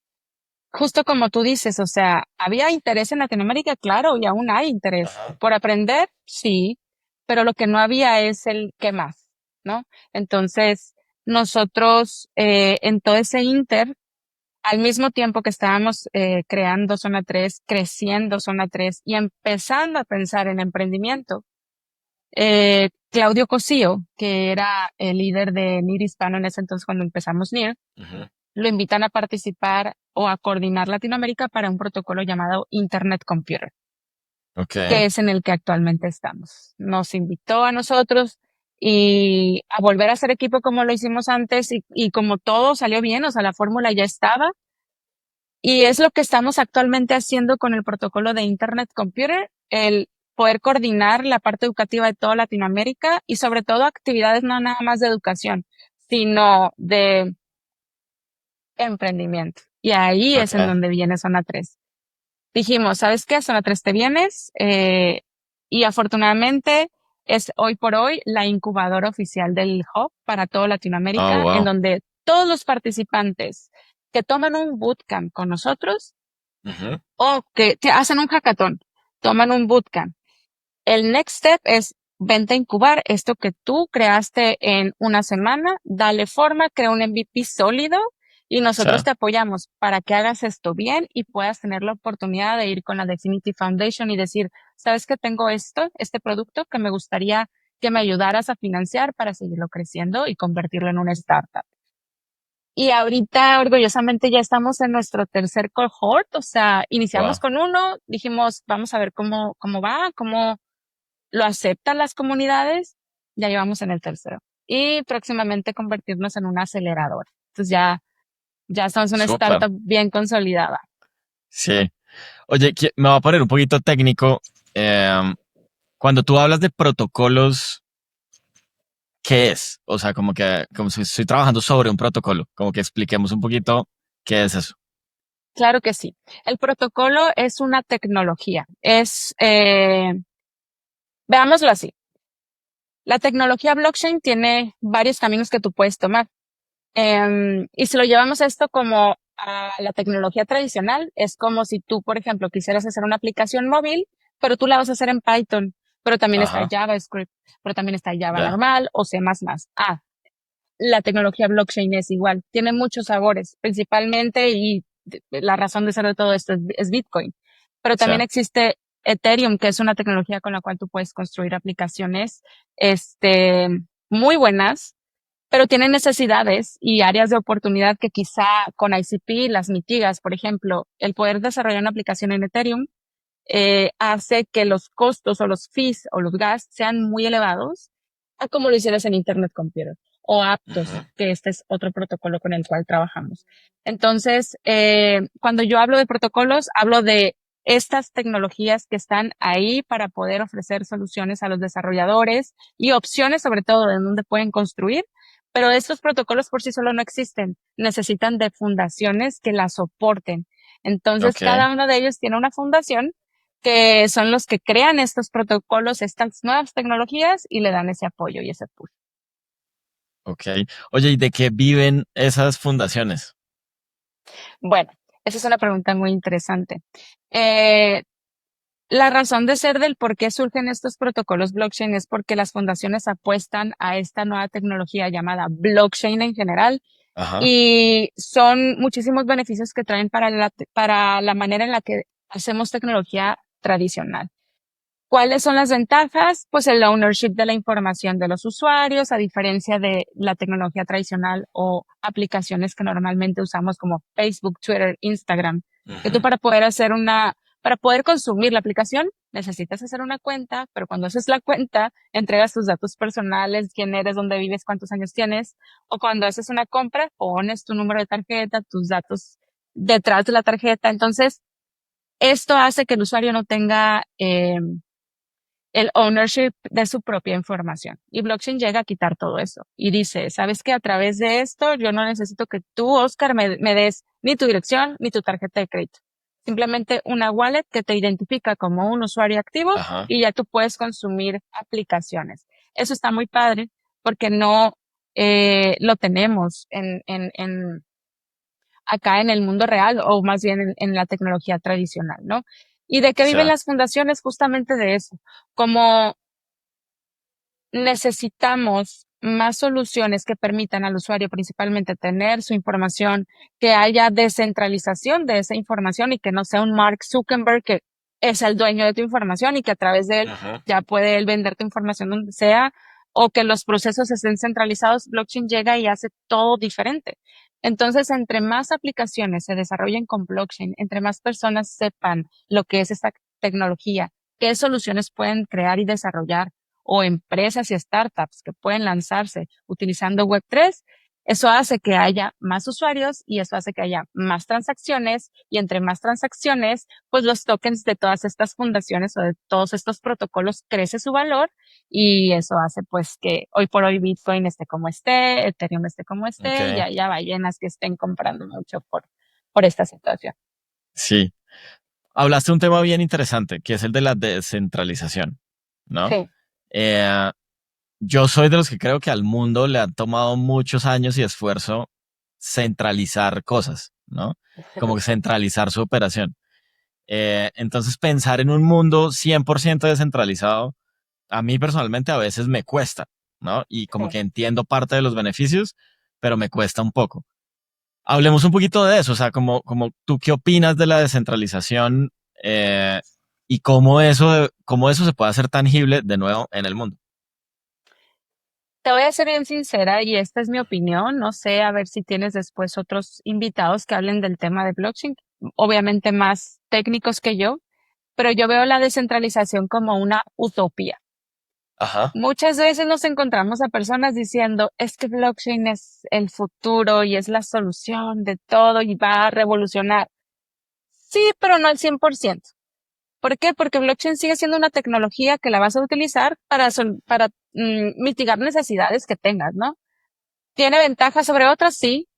justo como tú dices, o sea, había interés en Latinoamérica, claro, y aún hay interés. Ajá. Por aprender, sí, pero lo que no había es el qué más, ¿no? Entonces, nosotros en todo ese inter, al mismo tiempo que estábamos creando Zona 3, creciendo Zona 3 y empezando a pensar en emprendimiento, Claudio Cosío, que era el líder de NIR Hispano en ese entonces cuando empezamos NIR, Ujú. lo invitan a participar o a coordinar Latinoamérica para un protocolo llamado Internet Computer, Ok. que es en el que actualmente estamos. Nos invitó a nosotros y a volver a hacer equipo como lo hicimos antes y como todo salió bien, o sea, la fórmula ya estaba. Y es lo que estamos actualmente haciendo con el protocolo de Internet Computer, el poder coordinar la parte educativa de toda Latinoamérica y sobre todo actividades no nada más de educación, sino de emprendimiento. Y ahí es en Ok. donde viene Zona 3. Dijimos, ¿sabes qué? Zona 3 te vienes. Y afortunadamente es hoy por hoy la incubadora oficial del Hub para toda Oh, Latinoamérica, en wow. donde todos los participantes que toman un bootcamp con nosotros Ujú. o que te hacen un hackathon, toman un bootcamp. El next step es vente a incubar esto que tú creaste en una semana, dale forma, crea un MVP sólido y Sí. nosotros te apoyamos para que hagas esto bien y puedas tener la oportunidad de ir con la Definitive Foundation y decir, sabes que tengo esto, este producto que me gustaría que me ayudaras a financiar para seguirlo creciendo y convertirlo en una startup. Y ahorita, orgullosamente, ya estamos en nuestro tercer cohort, o sea, iniciamos Wow. con uno, dijimos, vamos a ver cómo va, cómo lo aceptan las comunidades, ya llevamos en el tercero. Y próximamente convertirnos en una aceleradora. Entonces ya somos una Súper. startup bien consolidada. Sí. Oye, me voy a poner un poquito técnico. Em, Cuando tú hablas de protocolos, ¿qué es? O sea, como si estoy trabajando sobre un protocolo, como que expliquemos un poquito qué es eso. Claro que sí. El protocolo es una tecnología. Veámoslo así. La tecnología blockchain tiene varios caminos que tú puedes tomar. Y si lo llevamos esto como a la tecnología tradicional, es como si tú, por ejemplo, quisieras hacer una aplicación móvil, pero tú la vas a hacer en Python, pero también está Ajá. JavaScript, pero también está Java Ya. normal o C++. Ah, la tecnología blockchain es igual, tiene muchos sabores, principalmente, y la razón de ser de todo esto es Bitcoin, pero Sí. también existe Ethereum, que es una tecnología con la cual tú puedes construir aplicaciones, este, muy buenas, pero tienen necesidades y áreas de oportunidad que quizá con ICP las mitigas. Por ejemplo, el poder desarrollar una aplicación en Ethereum hace que los costos o los fees o los gas sean muy elevados a como lo hicieras en Internet Computer o Aptos, Ujú. que este es otro protocolo con el cual trabajamos. Entonces, cuando yo hablo de protocolos, hablo de estas tecnologías que están ahí para poder ofrecer soluciones a los desarrolladores y opciones sobre todo de dónde pueden construir. Pero estos protocolos por sí solos no existen. Necesitan de fundaciones que las soporten. Entonces, Ok. cada uno de ellos tiene una fundación que son los que crean estos protocolos, estas nuevas tecnologías y le dan ese apoyo y ese push. Ok. Oye, ¿y de qué viven esas fundaciones? Bueno, esa es una pregunta muy interesante. Eh, la razón de ser del por qué surgen estos protocolos blockchain es porque las fundaciones apuestan a esta nueva tecnología llamada blockchain en general Ajá. y son muchísimos beneficios que traen para la manera en la que hacemos tecnología tradicional. ¿Cuáles son las ventajas? Pues el ownership de la información de los usuarios, a diferencia de la tecnología tradicional o aplicaciones que normalmente usamos como Facebook, Twitter, Instagram, que tú Ujú. para poder hacer una Para poder consumir la aplicación, necesitas hacer una cuenta, pero cuando haces la cuenta, entregas tus datos personales, quién eres, dónde vives, cuántos años tienes, o cuando haces una compra, pones tu número de tarjeta, tus datos detrás de la tarjeta. Entonces, esto hace que el usuario no tenga el ownership de su propia información. Y blockchain llega a quitar todo eso. Y dice, ¿sabes qué? A través de esto, yo no necesito que tú, Oscar, me des ni tu dirección ni tu tarjeta de crédito. Simplemente una wallet que te identifica como un usuario activo Ajá. y ya tú puedes consumir aplicaciones. Eso está muy padre porque no lo tenemos acá en el mundo real o más bien en la tecnología tradicional, ¿no? ¿Y de qué Sí. viven las fundaciones? Justamente de eso. Como necesitamos más soluciones que permitan al usuario principalmente tener su información, que haya descentralización de esa información y que no sea un Mark Zuckerberg que es el dueño de tu información y que a través de él Ajá. ya puede él vender tu información donde sea o que los procesos estén centralizados, blockchain llega y hace todo diferente. Entonces, entre más aplicaciones se desarrollen con blockchain, entre más personas sepan lo que es esta tecnología, qué soluciones pueden crear y desarrollar, o empresas y startups que pueden lanzarse utilizando Web3, eso hace que haya más usuarios y eso hace que haya más transacciones y entre más transacciones, pues los tokens de todas estas fundaciones o de todos estos protocolos crece su valor y eso hace pues que hoy por hoy Bitcoin esté como esté, Ethereum esté como esté y Ok. haya ballenas que estén comprando mucho por esta situación. Sí. Hablaste de un tema bien interesante, que es el de la descentralización, ¿no? Sí, Eh, yo soy de los que creo que al mundo le han tomado muchos años y esfuerzo centralizar cosas, ¿no? Como que centralizar su operación. Entonces, pensar en un mundo 100% descentralizado, a mí personalmente a veces me cuesta, ¿no? Y como que sí. entiendo parte de los beneficios, pero me cuesta un poco. Hablemos un poquito de eso, o sea, como tú qué opinas de la descentralización eh, y cómo eso se puede hacer tangible de nuevo en el mundo. Te voy a ser bien sincera y esta es mi opinión. No sé, a ver si tienes después otros invitados que hablen del tema de blockchain, obviamente más técnicos que yo, pero yo veo la descentralización como una utopía. Ajá. Muchas veces nos encontramos a personas diciendo, es que blockchain es el futuro y es la solución de todo y va a revolucionar. Sí, pero no al 100%. ¿Por qué? Porque blockchain sigue siendo una tecnología que la vas a utilizar para mitigar necesidades que tengas, ¿no? ¿Tiene ventajas sobre otras? Sí,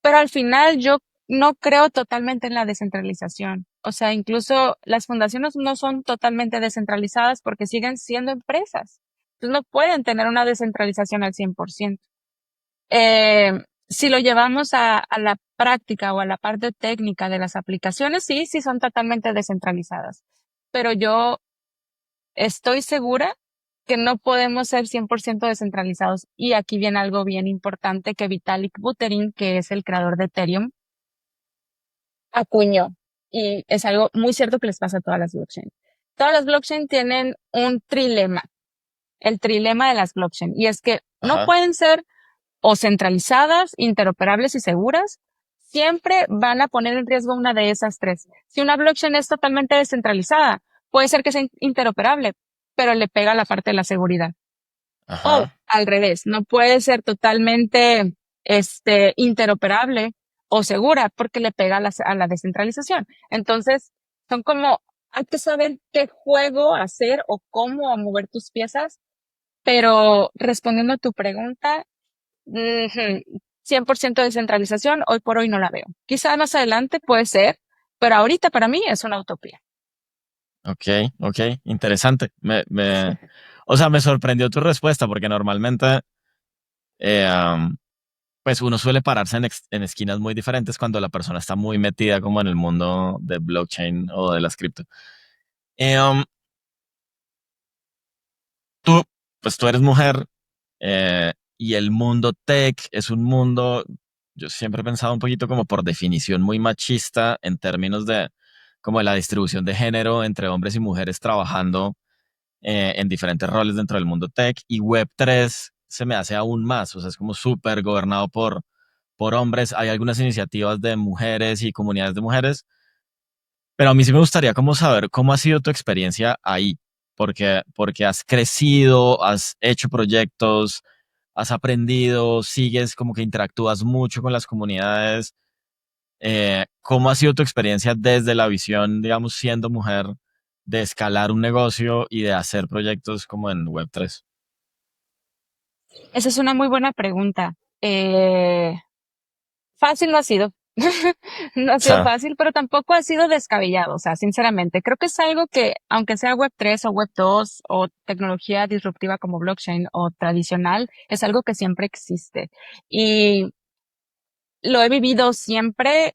pero al final yo no creo totalmente en la descentralización. O sea, incluso las fundaciones no son totalmente descentralizadas porque siguen siendo empresas. Entonces no pueden tener una descentralización al 100%. Si lo llevamos a la práctica o a la parte técnica de las aplicaciones, sí, sí son totalmente descentralizadas. Pero yo estoy segura que no podemos ser 100% descentralizados. Y aquí viene algo bien importante que Vitalik Buterin, que es el creador de Ethereum, acuñó. Y es algo muy cierto que les pasa a todas las blockchain. Todas las blockchain tienen un trilema, el trilema de las blockchain. Y es que no Ajá. pueden ser o centralizadas, interoperables y seguras. Siempre van a poner en riesgo una de esas tres. Si una blockchain es totalmente descentralizada, puede ser que sea interoperable, pero le pega la parte de la seguridad. O Ajá. al revés, no puede ser totalmente interoperable o segura porque le pega a la descentralización. Entonces, son como, hay que saber qué juego hacer o cómo mover tus piezas, pero respondiendo a tu pregunta, 100% descentralización, hoy por hoy no la veo. Quizá más adelante puede ser, pero ahorita para mí es una utopía. Ok, ok, interesante. O sea, me sorprendió tu respuesta porque normalmente, pues uno suele pararse en esquinas muy diferentes cuando la persona está muy metida como en el mundo de blockchain o de las cripto. Eh, um, tú, pues tú eres mujer y el mundo tech es un mundo, yo siempre he pensado un poquito como por definición muy machista en términos de como de la distribución de género entre hombres y mujeres trabajando en diferentes roles dentro del mundo tech y Web3 se me hace aún más, o sea, es como súper gobernado por hombres. Hay algunas iniciativas de mujeres y comunidades de mujeres, Pero a mí sí me gustaría como saber cómo ha sido tu experiencia ahí, porque has crecido, has hecho proyectos, has aprendido, sigues como que interactúas mucho con las comunidades. ¿Cómo ha sido tu experiencia desde la visión, digamos, siendo mujer, de escalar un negocio y de hacer proyectos como en Web3? Esa es una muy buena pregunta. Eh, Fácil no ha sido. No ha O sido sea, fácil, pero tampoco ha sido descabellado. O sea, sinceramente, creo que es algo que, aunque sea Web3 o Web2 o tecnología disruptiva como blockchain o tradicional, es algo que siempre existe. Y lo he vivido siempre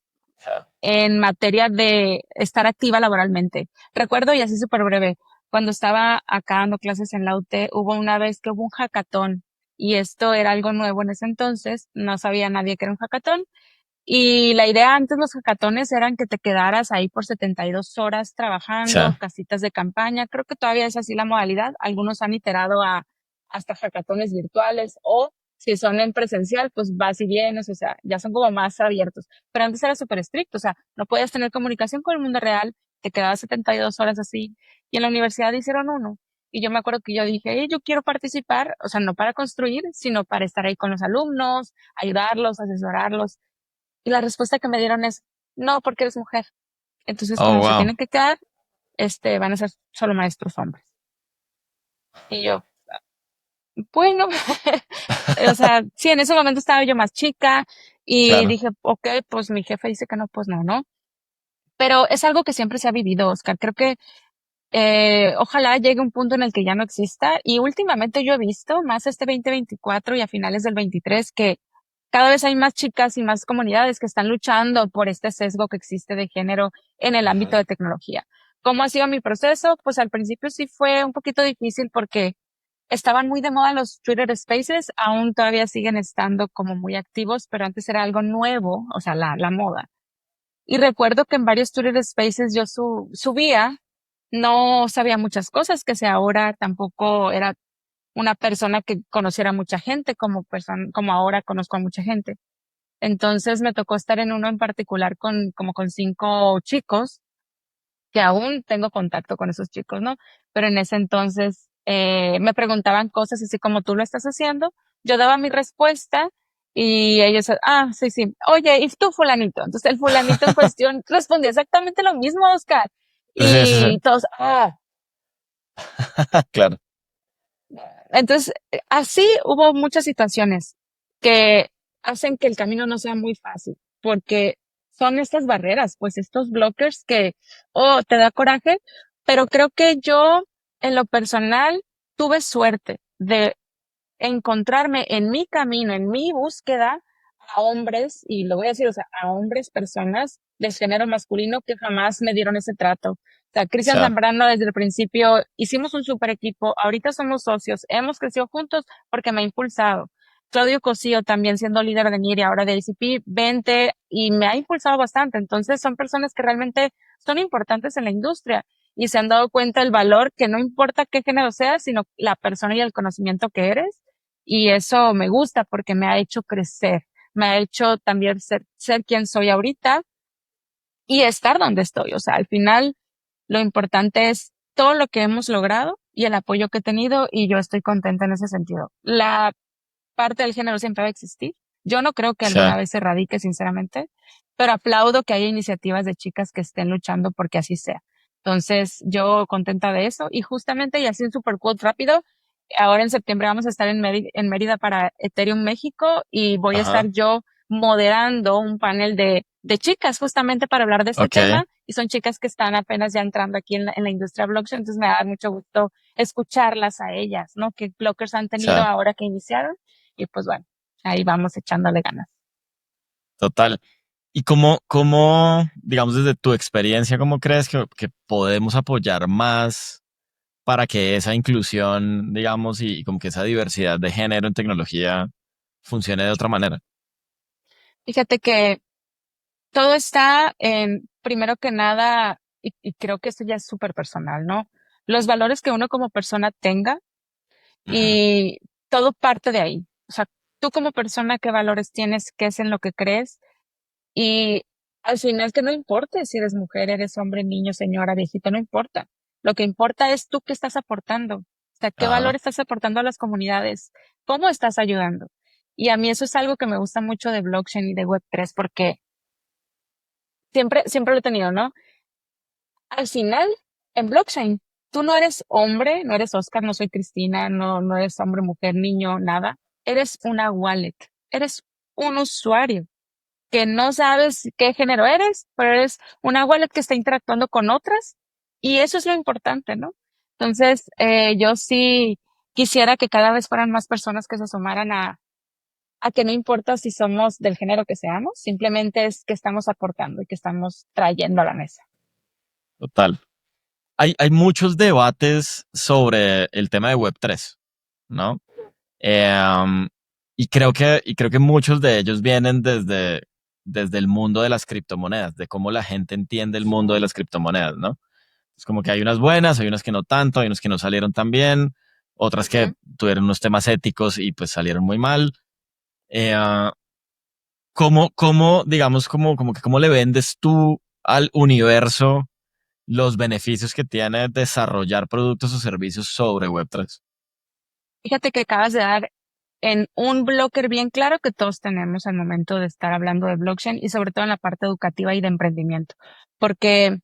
en materia de estar activa laboralmente. Recuerdo, y así súper breve, cuando estaba acá dando clases en la UT, hubo una vez que hubo un hackathon y esto era algo nuevo en ese entonces, no sabía nadie que era un hackathon. Y la idea antes los hackatones eran que te quedaras ahí por 72 horas o trabajando, sea, casitas de campaña. Creo que todavía es así la modalidad. Algunos han iterado a hasta hackatones virtuales o si son en presencial, pues vas y vienes, o sea, ya son como más abiertos. Pero antes era súper estricto, o sea, no podías tener comunicación con el mundo real, te quedabas 72 horas así. Y en la universidad hicieron uno. Y yo me acuerdo que yo dije, yo quiero participar, o sea, no para construir, sino para estar ahí con los alumnos, ayudarlos, asesorarlos. Y la respuesta que me dieron es, no, porque eres mujer. Entonces, oh, como se wow, tienen que quedar, van a ser solo maestros hombres. Y yo, bueno, o sea, sí, en ese momento estaba yo más chica y claro, dije, ok, pues mi jefe dice que no, pues no, ¿no? Pero es algo que siempre se ha vivido, Oscar. Creo que ojalá llegue un punto en el que ya no exista. Y últimamente yo he visto, más este 2024 y a finales del 23, que cada vez hay más chicas y más comunidades que están luchando por este sesgo que existe de género en el ámbito ujú, de tecnología. ¿Cómo ha sido mi proceso? Pues al principio sí fue un poquito difícil porque estaban muy de moda los Twitter Spaces, aún todavía siguen estando como muy activos, pero antes era algo nuevo, o sea, la moda. Y recuerdo que en varios Twitter Spaces yo subía, no sabía muchas cosas, que si ahora tampoco era una persona que conociera a mucha gente como persona, como ahora conozco a mucha gente. Entonces me tocó estar en uno en particular como con 5 chicos, que aún tengo contacto con esos chicos, ¿no? Pero en ese entonces me preguntaban cosas así como tú lo estás haciendo, yo daba mi respuesta y ellos, sí, sí, oye, ¿y tú fulanito? Entonces el fulanito en cuestión respondía exactamente lo mismo, Oscar. sí, sí, sí, Y todos, claro, entonces, así hubo muchas situaciones que hacen que el camino no sea muy fácil, porque son estas barreras, pues estos blockers que, te da coraje, pero creo que yo, en lo personal, tuve suerte de encontrarme en mi camino, en mi búsqueda, a hombres, y lo voy a decir, o sea, a hombres, personas de género masculino que jamás me dieron ese trato. O sea, o Cristian sea, Zambrano desde el principio hicimos un super equipo, ahorita somos socios, hemos crecido juntos porque me ha impulsado. Claudio Cosío también siendo líder de NIR y ahora de ACP, 20 y me ha impulsado bastante. Entonces son personas que realmente son importantes en la industria y se han dado cuenta el valor que no importa qué género seas, sino la persona y el conocimiento que eres. Y eso me gusta porque me ha hecho crecer, me ha hecho también ser quien soy ahorita y estar donde estoy. O sea, al final lo importante es todo lo que hemos logrado y el apoyo que he tenido y yo estoy contenta en ese sentido. La parte del género siempre va a existir. Yo no creo que o sea, alguna vez se erradique, sinceramente, pero aplaudo que haya iniciativas de chicas que estén luchando porque así sea. Entonces, yo contenta de eso y justamente, y así un super quote rápido, ahora en septiembre vamos a estar en Mérida para Ethereum México y voy a estar ajá, yo moderando un panel de chicas justamente para hablar de este ok, tema y son chicas que están apenas ya entrando aquí en la industria blockchain, entonces me da mucho gusto escucharlas a ellas, ¿no? ¿Qué blockers han o tenido sea, ahora que iniciaron? Y pues bueno, ahí vamos echándole ganas. total. ¿Y digamos, desde tu experiencia, cómo crees que podemos apoyar más para que esa inclusión, digamos, y como que esa diversidad de género en tecnología funcione de otra manera? Fíjate que todo está en, primero que nada, y creo que esto ya es súper personal, ¿no? Los valores que uno como persona tenga Ujú, y todo parte de ahí. O sea, tú como persona, ¿qué valores tienes? ¿Qué es en lo que crees? Al final que no importa si eres mujer, eres hombre, niño, señora, viejito, no importa. Lo que importa es tú qué estás aportando. O sea, qué valor Ajá, estás aportando a las comunidades, cómo estás ayudando. Y a mí eso es algo que me gusta mucho de blockchain y de Web3 porque siempre lo he tenido, ¿no? Al final, en blockchain, tú no eres hombre, no eres Oscar, no soy Cristina, no eres hombre, mujer, niño, nada. Eres una wallet, eres un usuario que no sabes qué género eres, pero eres una wallet que está interactuando con otras y eso es lo importante, ¿no? Entonces, yo sí quisiera que cada vez fueran más personas que se sumaran a que no importa si somos del género que seamos, simplemente es que estamos aportando y que estamos trayendo a la mesa. total. Hay muchos debates sobre el tema de Web3, ¿no? Em, y creo que muchos de ellos vienen desde el mundo de las criptomonedas, de cómo la gente entiende el mundo de las criptomonedas, ¿no? Es como que hay unas buenas, hay unas que no tanto, hay unas que no salieron tan bien, otras que Ujú. tuvieron unos temas éticos y pues salieron muy mal. ¿Cómo, digamos, cómo le vendes tú al universo los beneficios que tiene desarrollar productos o servicios sobre Web3? Fíjate que acabas de dar en un blocker bien claro que todos tenemos al momento de estar hablando de blockchain y sobre todo en la parte educativa y de emprendimiento. Porque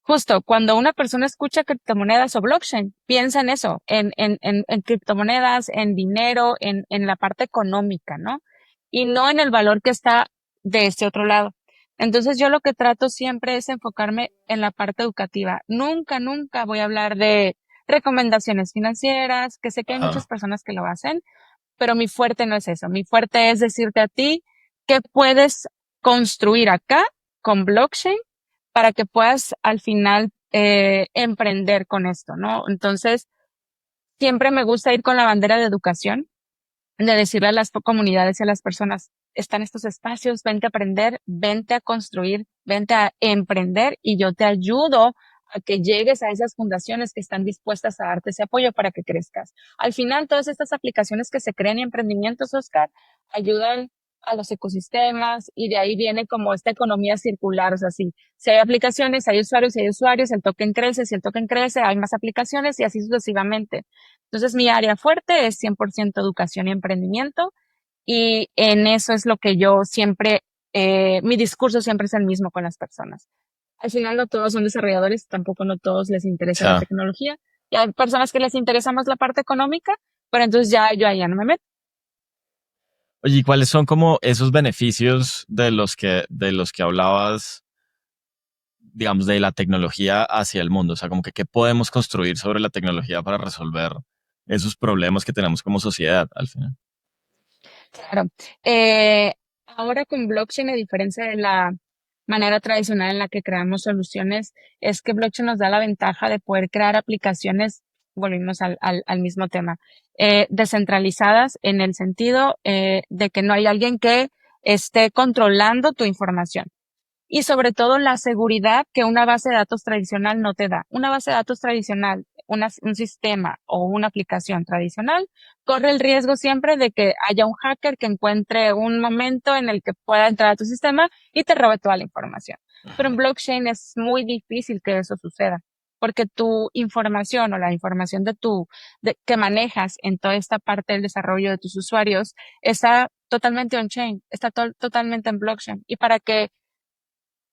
justo cuando una persona escucha criptomonedas o blockchain, piensa en eso, en criptomonedas, en dinero, en la parte económica, ¿no? Y no en el valor que está de este otro lado. Entonces yo lo que trato siempre es enfocarme en la parte educativa. Nunca voy a hablar de recomendaciones financieras, que sé que hay muchas Ajá, personas que lo hacen, pero mi fuerte no es eso. Mi fuerte es decirte a ti qué puedes construir acá con blockchain para que puedas al final emprender con esto, ¿no? Entonces, siempre me gusta ir con la bandera de educación, de decirle a las comunidades y a las personas, están estos espacios, vente a aprender, vente a construir, vente a emprender y yo te ayudo a que llegues a esas fundaciones que están dispuestas a darte ese apoyo para que crezcas. Al final, todas estas aplicaciones que se crean y emprendimientos, Oscar, ayudan a los ecosistemas y de ahí viene como esta economía circular, o sea, si hay aplicaciones, hay usuarios, el token crece, si el token crece, hay más aplicaciones y así sucesivamente. Entonces, mi área fuerte es 100% educación y emprendimiento y en eso es lo que yo siempre, mi discurso siempre es el mismo con las personas. Al final no todos son desarrolladores, tampoco no todos les interesa la ya. tecnología. Y hay personas que les interesa más la parte económica, pero entonces ya yo ahí ya no me meto. Oye, ¿y cuáles son como esos beneficios de los que hablabas, digamos, de la tecnología hacia el mundo? O sea, como que qué podemos construir sobre la tecnología para resolver esos problemas que tenemos como sociedad al final. Claro. Eh, Ahora con blockchain, a diferencia de la manera tradicional en la que creamos soluciones, es que blockchain nos da la ventaja de poder crear aplicaciones, volvimos al mismo tema, descentralizadas en el sentido de que no hay alguien que esté controlando tu información y sobre todo la seguridad que una base de datos tradicional no te da. Una base de datos tradicional, un sistema o una aplicación tradicional corre el riesgo siempre de que haya un hacker que encuentre un momento en el que pueda entrar a tu sistema y te robe toda la información. Pero en blockchain es muy difícil que eso suceda. Porque tu información o la información que manejas en toda esta parte del desarrollo de tus usuarios está totalmente on-chain, está totalmente en blockchain. Y para que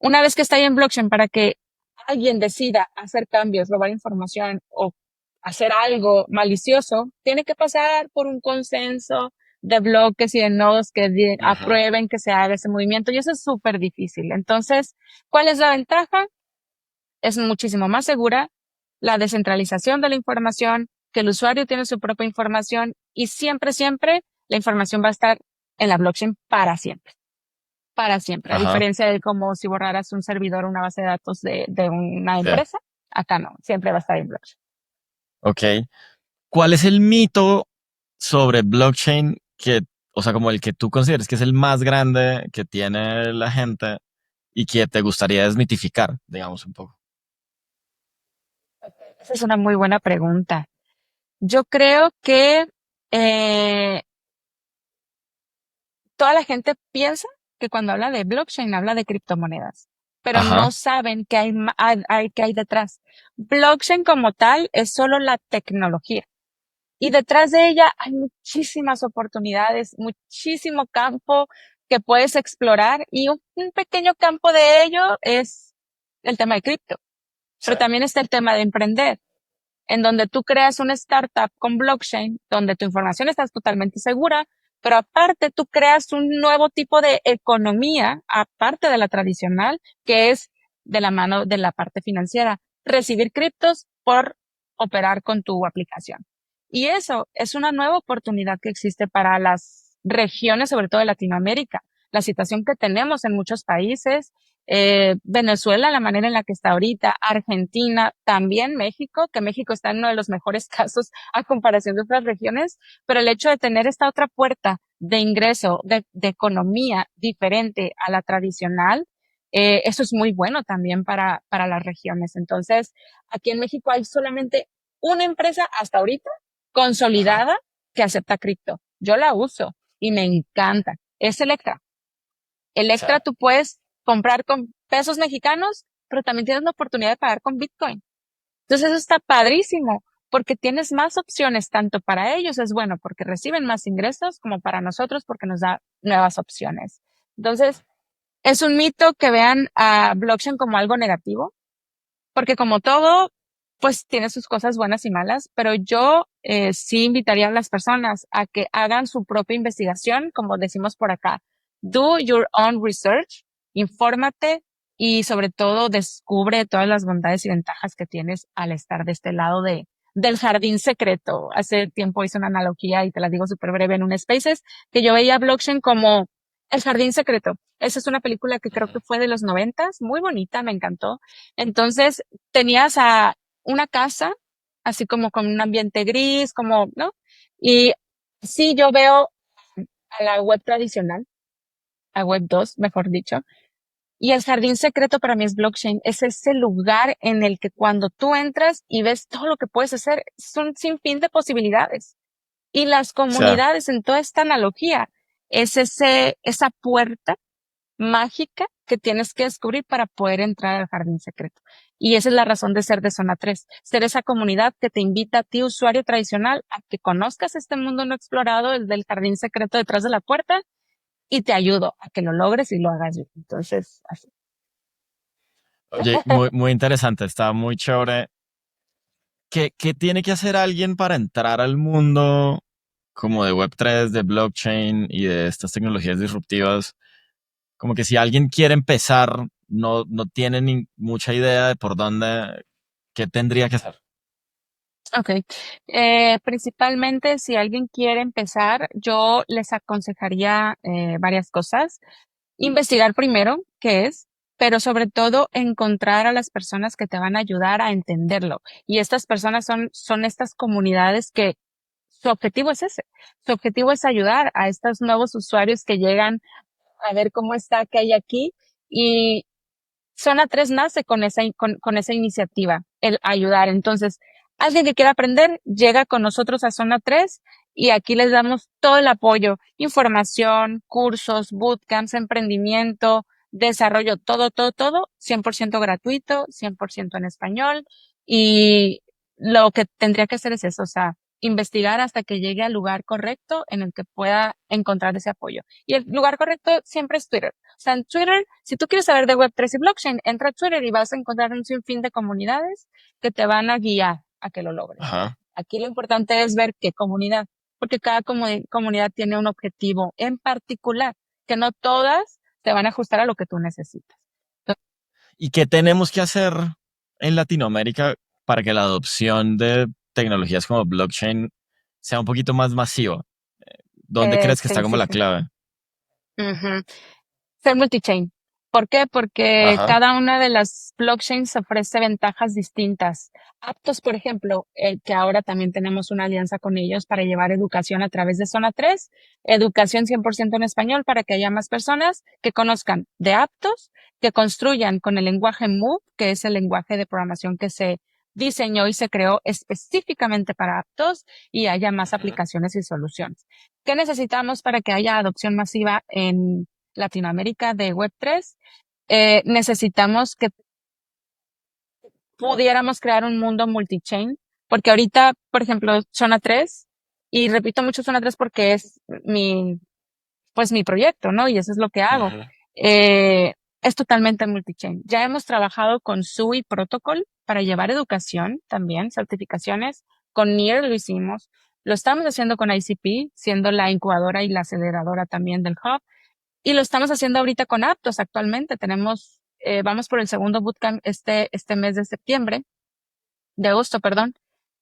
una vez que está ahí en blockchain, para que alguien decida hacer cambios, robar información o hacer algo malicioso, tiene que pasar por un consenso de bloques y de nodos que Ajá. aprueben que se haga ese movimiento y eso es súper difícil. Entonces, ¿cuál es la ventaja? Es muchísimo más segura la descentralización de la información, que el usuario tiene su propia información y siempre la información va a estar en la blockchain para siempre. A Ajá. diferencia de como si borraras un servidor o una base de datos de una Sí. empresa, acá no, siempre va a estar en blockchain. Ok. ¿Cuál es el mito sobre blockchain o sea, como el que tú consideres que es el más grande que tiene la gente y que te gustaría desmitificar, digamos un poco? Esa es una muy buena pregunta. Yo creo que eh, toda la gente piensa que cuando habla de blockchain habla de criptomonedas, pero no Ajá. saben qué qué hay detrás. Blockchain como tal es solo la tecnología. Y detrás de ella hay muchísimas oportunidades, muchísimo campo que puedes explorar y un pequeño campo de ello es el tema de cripto. Sí. Pero también está el tema de emprender, en donde tú creas una startup con blockchain, donde tu información está totalmente segura, pero aparte tú creas un nuevo tipo de economía, aparte de la tradicional, que es de la mano de la parte financiera, recibir criptos por operar con tu aplicación. Y eso es una nueva oportunidad que existe para las regiones, sobre todo de Latinoamérica. La situación que tenemos en muchos países, Venezuela, la manera en la que está ahorita, Argentina, también México, que México está en uno de los mejores casos a comparación de otras regiones, pero el hecho de tener esta otra puerta de ingreso, de economía diferente a la tradicional, eso es muy bueno también para las regiones. Entonces, aquí en México hay solamente una empresa hasta ahorita Ajá. consolidada que acepta cripto. Yo la uso y me encanta. Es Electra. Sí. Electra tú puedes comprar con pesos mexicanos, pero también tienes la oportunidad de pagar con Bitcoin. Entonces eso está padrísimo porque tienes más opciones, tanto para ellos es bueno porque reciben más ingresos como para nosotros porque nos da nuevas opciones. Entonces, es un mito que vean a blockchain como algo negativo, porque como todo, pues tiene sus cosas buenas y malas, pero yo sí invitaría a las personas a que hagan su propia investigación, como decimos por acá. Do your own research, infórmate y sobre todo descubre todas las bondades y ventajas que tienes al estar de este lado del jardín secreto. Hace tiempo hice una analogía y te la digo súper breve en un Spaces, que yo veía blockchain como el jardín secreto. Esa es una película que creo que Ujú. fue de los 90, muy bonita, me encantó. Entonces, tenías a una casa, así como con un ambiente gris, como, ¿no? Y sí, yo veo a la web tradicional, a web 2, mejor dicho, y el jardín secreto para mí es blockchain. Es ese lugar en el que cuando tú entras y ves todo lo que puedes hacer, son un sinfín de posibilidades. Y las Sí. comunidades en toda esta analogía es esa puerta mágica que tienes que descubrir para poder entrar al jardín secreto. Y esa es la razón de ser de Zona 3, ser esa comunidad que te invita a ti, usuario tradicional, a que conozcas este mundo no explorado, el del jardín secreto detrás de la puerta, y te ayudo a que lo logres y lo hagas bien. Entonces, así. Oye, muy, muy interesante, está muy chévere. ¿Qué tiene que hacer alguien para entrar al mundo como de Web3, de blockchain y de estas tecnologías disruptivas? Como que si alguien quiere empezar, no tiene ni mucha idea de por dónde, qué tendría que hacer. Ok. Principalmente si alguien quiere empezar, yo les aconsejaría varias cosas. Investigar primero qué es, pero sobre todo encontrar a las personas que te van a ayudar a entenderlo. Y estas personas son estas comunidades que su objetivo es ese. Su objetivo es ayudar a estos nuevos usuarios que llegan a ver cómo está, qué hay aquí. Y Zona 3 nace con esa iniciativa, el ayudar. Entonces, alguien que quiera aprender, llega con nosotros a Zona 3 y aquí les damos todo el apoyo, información, cursos, bootcamps, emprendimiento, desarrollo, todo, 100% gratuito, 100% en español. Y lo que tendría que hacer es eso, o sea, investigar hasta que llegue al lugar correcto en el que pueda encontrar ese apoyo. Y el lugar correcto siempre es Twitter. O sea, en Twitter, si tú quieres saber de Web3 y blockchain, entra a Twitter y vas a encontrar un sinfín de comunidades que te van a guiar a que lo logres. Ajá. Aquí lo importante es ver qué comunidad, porque cada comunidad tiene un objetivo en particular, que no todas te van a ajustar a lo que tú necesitas. ¿Y qué tenemos que hacer en Latinoamérica para que la adopción de tecnologías como blockchain sea un poquito más masiva? ¿Dónde crees que está Sí, como sí, la sí. clave? Ujú. Ser multichain. ¿Por qué? Porque Ajá. cada una de las blockchains ofrece ventajas distintas. Aptos, por ejemplo, que ahora también tenemos una alianza con ellos para llevar educación a través de Zona 3, educación 100% en español para que haya más personas que conozcan de Aptos, que construyan con el lenguaje Move, que es el lenguaje de programación que se diseñó y se creó específicamente para Aptos y haya más Ujú. aplicaciones y soluciones. ¿Qué necesitamos para que haya adopción masiva Latinoamérica de Web3, necesitamos que pudiéramos crear un mundo multi-chain, porque ahorita, por ejemplo, Zona 3, y repito mucho Zona 3 porque es mi proyecto, ¿no? Y eso es lo que hago. Ujú. Es totalmente multi-chain. Ya hemos trabajado con SUI Protocol para llevar educación también, certificaciones. Con NIR lo hicimos. Lo estamos haciendo con ICP, siendo la incubadora y la aceleradora también del hub. Y lo estamos haciendo ahorita con Aptos actualmente. Vamos por el segundo bootcamp este mes de agosto, perdón.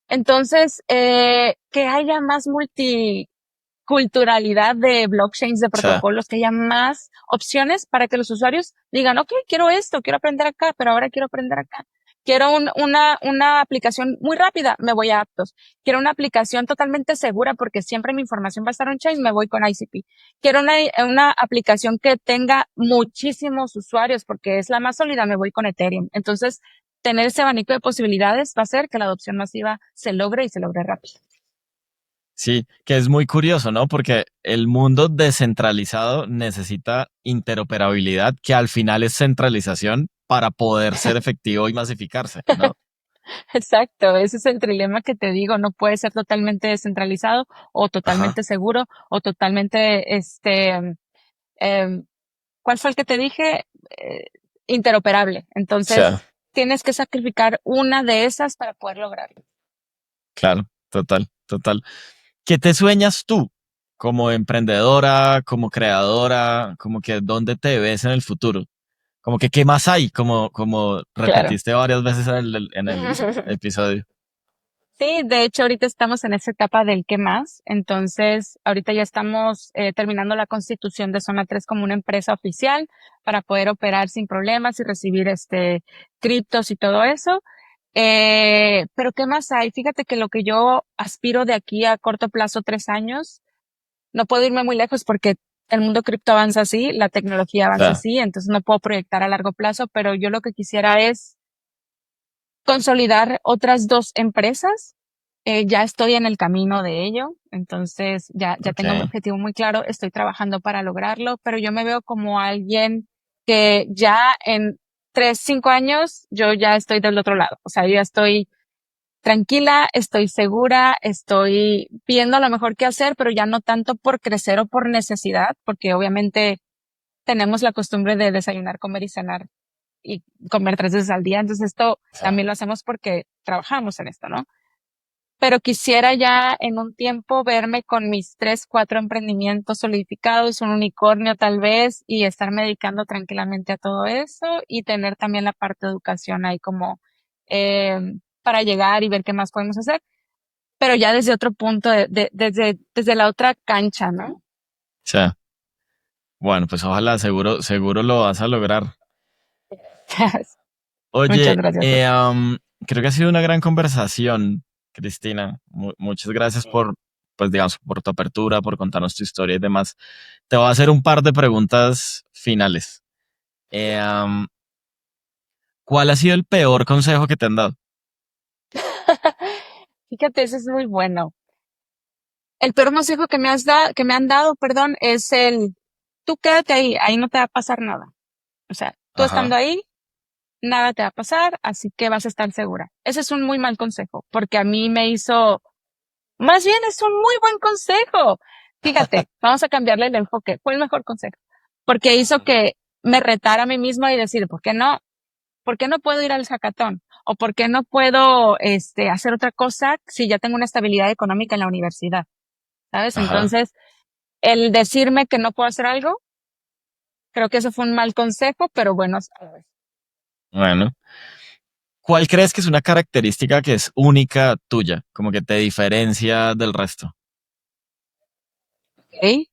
Entonces, que haya más multiculturalidad de blockchains, de O sea, protocolos, que haya más opciones para que los usuarios digan, ok, quiero esto, quiero aprender acá, pero ahora quiero aprender acá. Quiero una aplicación muy rápida, me voy a Aptos. Quiero una aplicación totalmente segura porque siempre mi información va a estar on-chain, me voy con ICP. Quiero una aplicación que tenga muchísimos usuarios porque es la más sólida, me voy con Ethereum. Entonces, tener ese abanico de posibilidades va a hacer que la adopción masiva se logre y se logre rápido. sí, que es muy curioso, ¿no? Porque el mundo descentralizado necesita interoperabilidad, que al final es centralización para poder ser efectivo y masificarse, ¿no? Exacto, ese es el trilema que te digo, no puede ser totalmente descentralizado o Ajá. totalmente seguro o totalmente, em, ¿cuál fue el que te dije? Interoperable. O sea, Entonces, tienes que sacrificar una de esas para poder lograrlo. claro, total, total. ¿Qué te sueñas tú como emprendedora, como creadora, como que dónde te ves en el futuro? Como que qué más hay, como Claro. repetiste varias veces en el episodio. Sí, de hecho, ahorita estamos en esa etapa del qué más. Entonces, ahorita ya estamos terminando la constitución de Zona 3 como una empresa oficial para poder operar sin problemas y recibir criptos y todo eso. Pero ¿qué más hay? Fíjate que lo que yo aspiro de aquí a corto plazo, 3 años, no puedo irme muy lejos porque el mundo cripto avanza así, la tecnología O avanza sea, así, entonces no puedo proyectar a largo plazo, pero yo lo que quisiera es consolidar otras 2 empresas. Ya estoy en el camino de ello, entonces ya tengo mi ok. objetivo muy claro, estoy trabajando para lograrlo, pero yo me veo como alguien que ya en 3, 5 años yo ya estoy del otro lado. O sea, yo ya estoy tranquila, estoy segura, estoy viendo lo mejor que hacer, pero ya no tanto por crecer o por necesidad, porque obviamente tenemos la costumbre de desayunar, comer y cenar y comer 3 veces al día. Entonces esto O sea, también lo hacemos porque trabajamos en esto, ¿no? Pero quisiera ya en un tiempo verme con mis 3, 4 emprendimientos solidificados, un unicornio tal vez, y estarme dedicando tranquilamente a todo eso y tener también la parte de educación ahí como eh, para llegar y ver qué más podemos hacer, pero ya desde otro punto, desde la otra cancha, ¿no? o sea, bueno, pues ojalá, seguro lo vas a lograr. Muchas Oye, gracias. creo que ha sido una gran conversación, Cristina. Muchas gracias por, pues digamos, por tu apertura, por contarnos tu historia y demás. Te voy a hacer un par de preguntas finales. Eh, am, ¿Cuál ha sido el peor consejo que te han dado? Fíjate, eso es muy bueno. El peor consejo que me han dado, perdón, es tú quédate ahí no te va a pasar nada. O sea, tú estando Ajá, ahí, nada te va a pasar, así que vas a estar segura. Ese es un muy mal consejo, porque a mí más bien es un muy buen consejo. Fíjate, vamos a cambiarle el enfoque. Fue el mejor consejo, porque hizo que me retara a mí misma y decir, ¿por qué no? ¿Por qué no puedo ir al hackathon? ¿O por qué no puedo, hacer otra cosa si ya tengo una estabilidad económica en la universidad? ¿Sabes? ajá. Entonces, el decirme que no puedo hacer algo, creo que eso fue un mal consejo, pero bueno, a la vez. Bueno, ¿cuál crees que es una característica que es única tuya, como que te diferencia del resto? ¿Ok?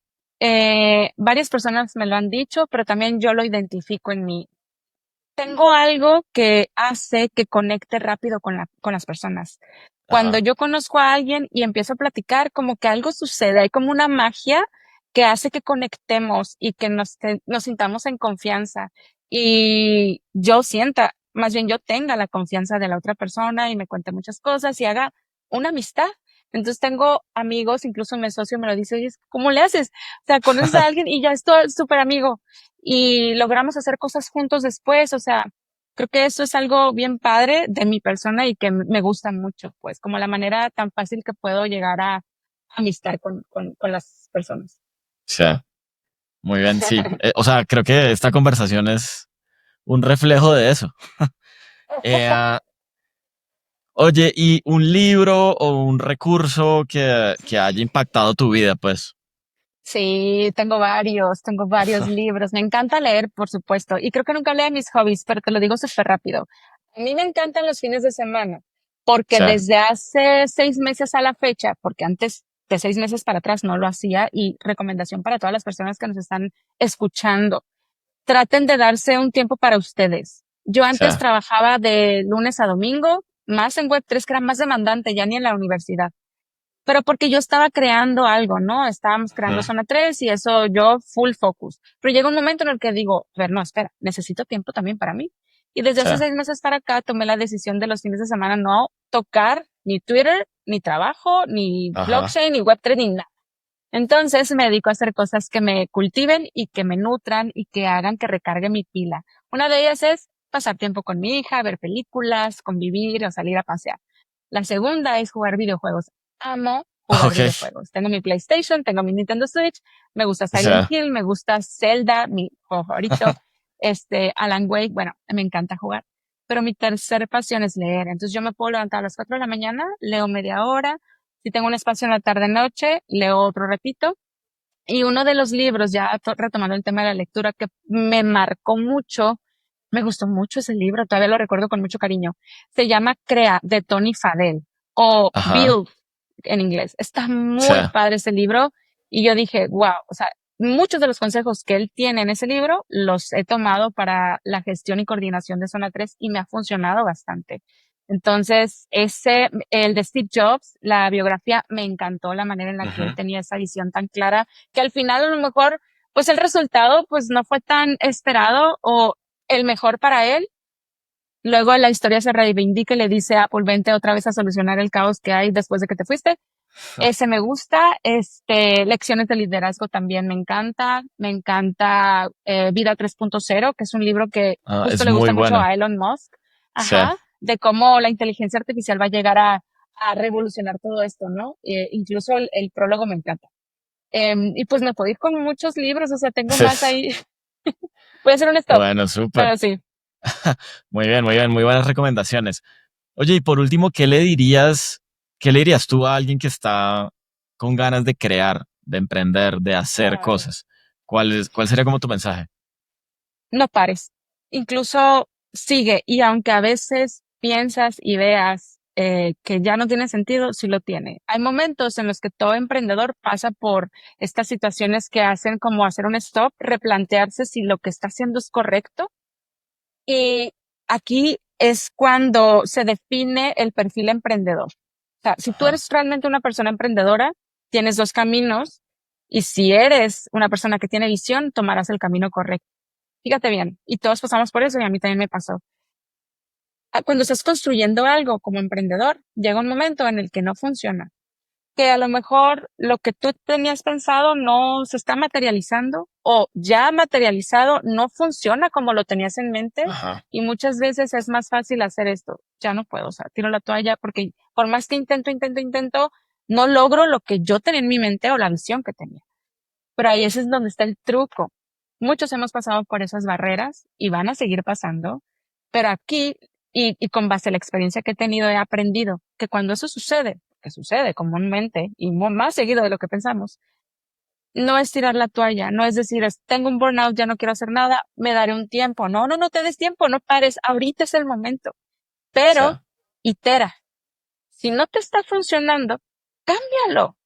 Varias personas me lo han dicho, pero también yo lo identifico en mí. Tengo algo que hace que conecte rápido con las personas. Cuando Ajá, yo conozco a alguien y empiezo a platicar, como que algo sucede, hay como una magia que hace que conectemos y que nos sintamos en confianza. Y yo sienta, más bien yo tenga la confianza de la otra persona y me cuente muchas cosas y haga una amistad. Entonces tengo amigos, incluso mi socio me lo dice, oye, ¿cómo le haces? O sea, conoces a alguien y ya es todo súper amigo y logramos hacer cosas juntos después, o sea, creo que eso es algo bien padre de mi persona y que me gusta mucho, pues, como la manera tan fácil que puedo llegar a amistad con las personas. Sí, muy bien, sí. O sea, creo que esta conversación es un reflejo de eso. Ah, oye, ¿y un libro o un recurso que haya impactado tu vida, pues? Sí, tengo varios libros. Me encanta leer, por supuesto. Y creo que nunca hablé de mis hobbies, pero te lo digo súper rápido. A mí me encantan los fines de semana, porque Sí, desde hace 6 meses a la fecha, porque antes de 6 meses para atrás no lo hacía, y recomendación para todas las personas que nos están escuchando, traten de darse un tiempo para ustedes. Yo sí, antes trabajaba de lunes a domingo, más en Web3, que era más demandante, ya ni en la universidad, pero porque yo estaba creando algo, ¿no? Estábamos creando ujú, Zona 3 y eso yo full focus. Pero llega un momento en el que digo, a ver, no, espera, necesito tiempo también para mí. Y desde sí, hace 6 meses para acá tomé la decisión de los fines de semana no tocar ni Twitter, ni trabajo, ni ajá, blockchain, ni Web3, ni nada. Entonces me dedico a hacer cosas que me cultiven y que me nutran y que hagan que recargue mi pila. Una de ellas es pasar tiempo con mi hija, ver películas, convivir o salir a pasear. La segunda es jugar videojuegos. Amo jugar ok, videojuegos. Tengo mi PlayStation, tengo mi Nintendo Switch, me gusta sí, Silent Hill, me gusta Zelda, mi juego favorito, Alan Wake, bueno, me encanta jugar. Pero mi tercera pasión es leer. Entonces yo me puedo levantar a las 4 de la mañana, leo media hora. Si tengo un espacio en la tarde-noche, leo otro ratito. Y uno de los libros, ya retomando el tema de la lectura, que me marcó mucho, me gustó mucho ese libro, todavía lo recuerdo con mucho cariño. Se llama Crea, de Tony Fadell, o ajá, Build en inglés. Está sí, muy padre ese libro. Y yo dije, wow, o sea, muchos de los consejos que él tiene en ese libro los he tomado para la gestión y coordinación de Zona 3 y me ha funcionado bastante. Entonces, el de Steve Jobs, la biografía, me encantó la manera en la que él ujú, tenía esa visión tan clara, que al final a lo mejor, pues el resultado, pues no fue tan esperado o el mejor para él. Luego la historia se reivindica y le dice a Apple, vente otra vez a solucionar el caos que hay después de que te fuiste. Ese me gusta. Lecciones de liderazgo también me encanta Vida 3.0, que es un libro que ah, justo es le muy gusta mucho bueno, a Elon Musk. sí, Ajá, de cómo la inteligencia artificial va a llegar a revolucionar todo esto, ¿no? Incluso el prólogo me encanta. Y pues me puedo ir con muchos libros, o sea, tengo sí, más ahí. Voy a hacer un stop, bueno, súper, pero sí. muy bien, muy buenas recomendaciones. Oye, y por último, qué le dirías tú a alguien que está con ganas de crear, de emprender, de hacer Ay, cosas? ¿Cuál sería como tu mensaje? no pares. Incluso sigue. Y aunque a veces piensas y veas que ya no tiene sentido, sí lo tiene. Hay momentos en los que todo emprendedor pasa por estas situaciones que hacen como hacer un stop, replantearse si lo que está haciendo es correcto. Y aquí es cuando se define el perfil emprendedor. O sea, si tú Ajá, eres realmente una persona emprendedora, tienes dos caminos. Y si eres una persona que tiene visión, tomarás el camino correcto. Fíjate bien, y todos pasamos por eso y a mí también me pasó. Cuando estás construyendo algo como emprendedor, llega un momento en el que no funciona, que a lo mejor lo que tú tenías pensado no se está materializando o ya materializado no funciona como lo tenías en mente ajá, y muchas veces es más fácil hacer esto. Ya no puedo, o sea, tiro la toalla porque por más que intento, no logro lo que yo tenía en mi mente o la visión que tenía. Pero ahí ese es donde está el truco. Muchos hemos pasado por esas barreras y van a seguir pasando, pero aquí y con base a la experiencia que he tenido, he aprendido que cuando eso sucede, que sucede comúnmente y más seguido de lo que pensamos, no es tirar la toalla, no es decir, tengo un burnout, ya no quiero hacer nada, me daré un tiempo. No, no, no te des tiempo, no pares, ahorita es el momento, sí, pero itera. Si no te está funcionando, cámbialo.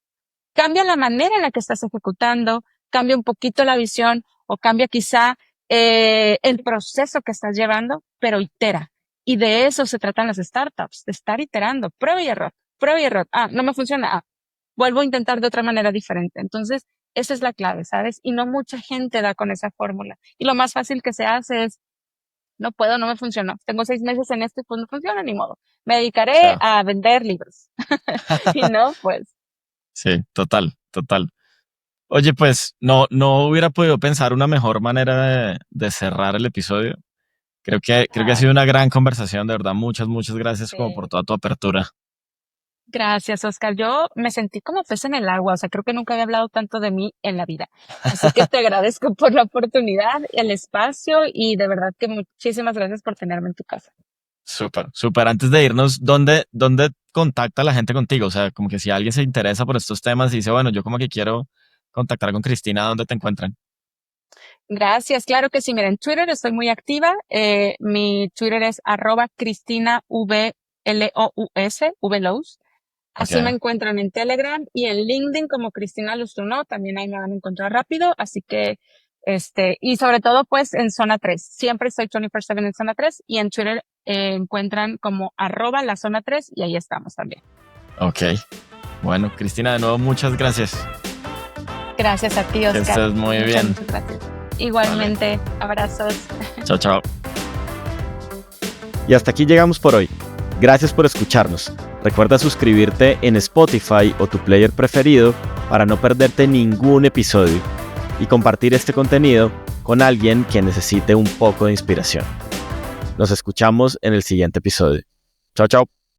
Cambia la manera en la que estás ejecutando, cambia un poquito la visión o cambia quizá el proceso que estás llevando, pero itera. Y de eso se tratan las startups, de estar iterando, prueba y error, prueba y error. Ah, no me funciona. Ah, vuelvo a intentar de otra manera diferente. Entonces, esa es la clave, ¿sabes? Y no mucha gente da con esa fórmula. Y lo más fácil que se hace es no puedo, no me funcionó. Tengo 6 meses en esto y pues no funciona, ni modo. Me dedicaré Claro. a vender libros. Y no, pues. Sí, total. Oye, pues no hubiera podido pensar una mejor manera de cerrar el episodio. Creo que ha Ay, sido una gran conversación, de verdad. Muchas gracias como por sí. toda tu apertura. Gracias, Oscar. Yo me sentí como pez en el agua, o sea, creo que nunca había hablado tanto de mí en la vida. Así que te agradezco por la oportunidad, el espacio y de verdad que muchísimas gracias por tenerme en tu casa. Súper. Antes de irnos, ¿dónde contacta la gente contigo? O sea, como que si alguien se interesa por estos temas y dice, bueno, yo como que quiero contactar con Cristina, ¿dónde te encuentran? Gracias, claro que sí. Mira, en Twitter estoy muy activa. Mi Twitter es @CristinaVLOUS, Vlous. Ok, Así me encuentran en Telegram y en LinkedIn como Cristina Lustruno, también ahí me van a encontrar rápido, así que, y sobre todo pues en Zona 3, siempre estoy 24/7 en Zona 3 y en Twitter encuentran como @la Zona 3 y ahí estamos también. ok. Bueno, Cristina, de nuevo, muchas gracias. Gracias a ti, Que Oscar. estés muy bien. Muchas gracias. Vale. Igualmente, abrazos. Chao. Y hasta aquí llegamos por hoy. Gracias por escucharnos. Recuerda suscribirte en Spotify o tu player preferido para no perderte ningún episodio y compartir este contenido con alguien que necesite un poco de inspiración. Nos escuchamos en el siguiente episodio. Chao.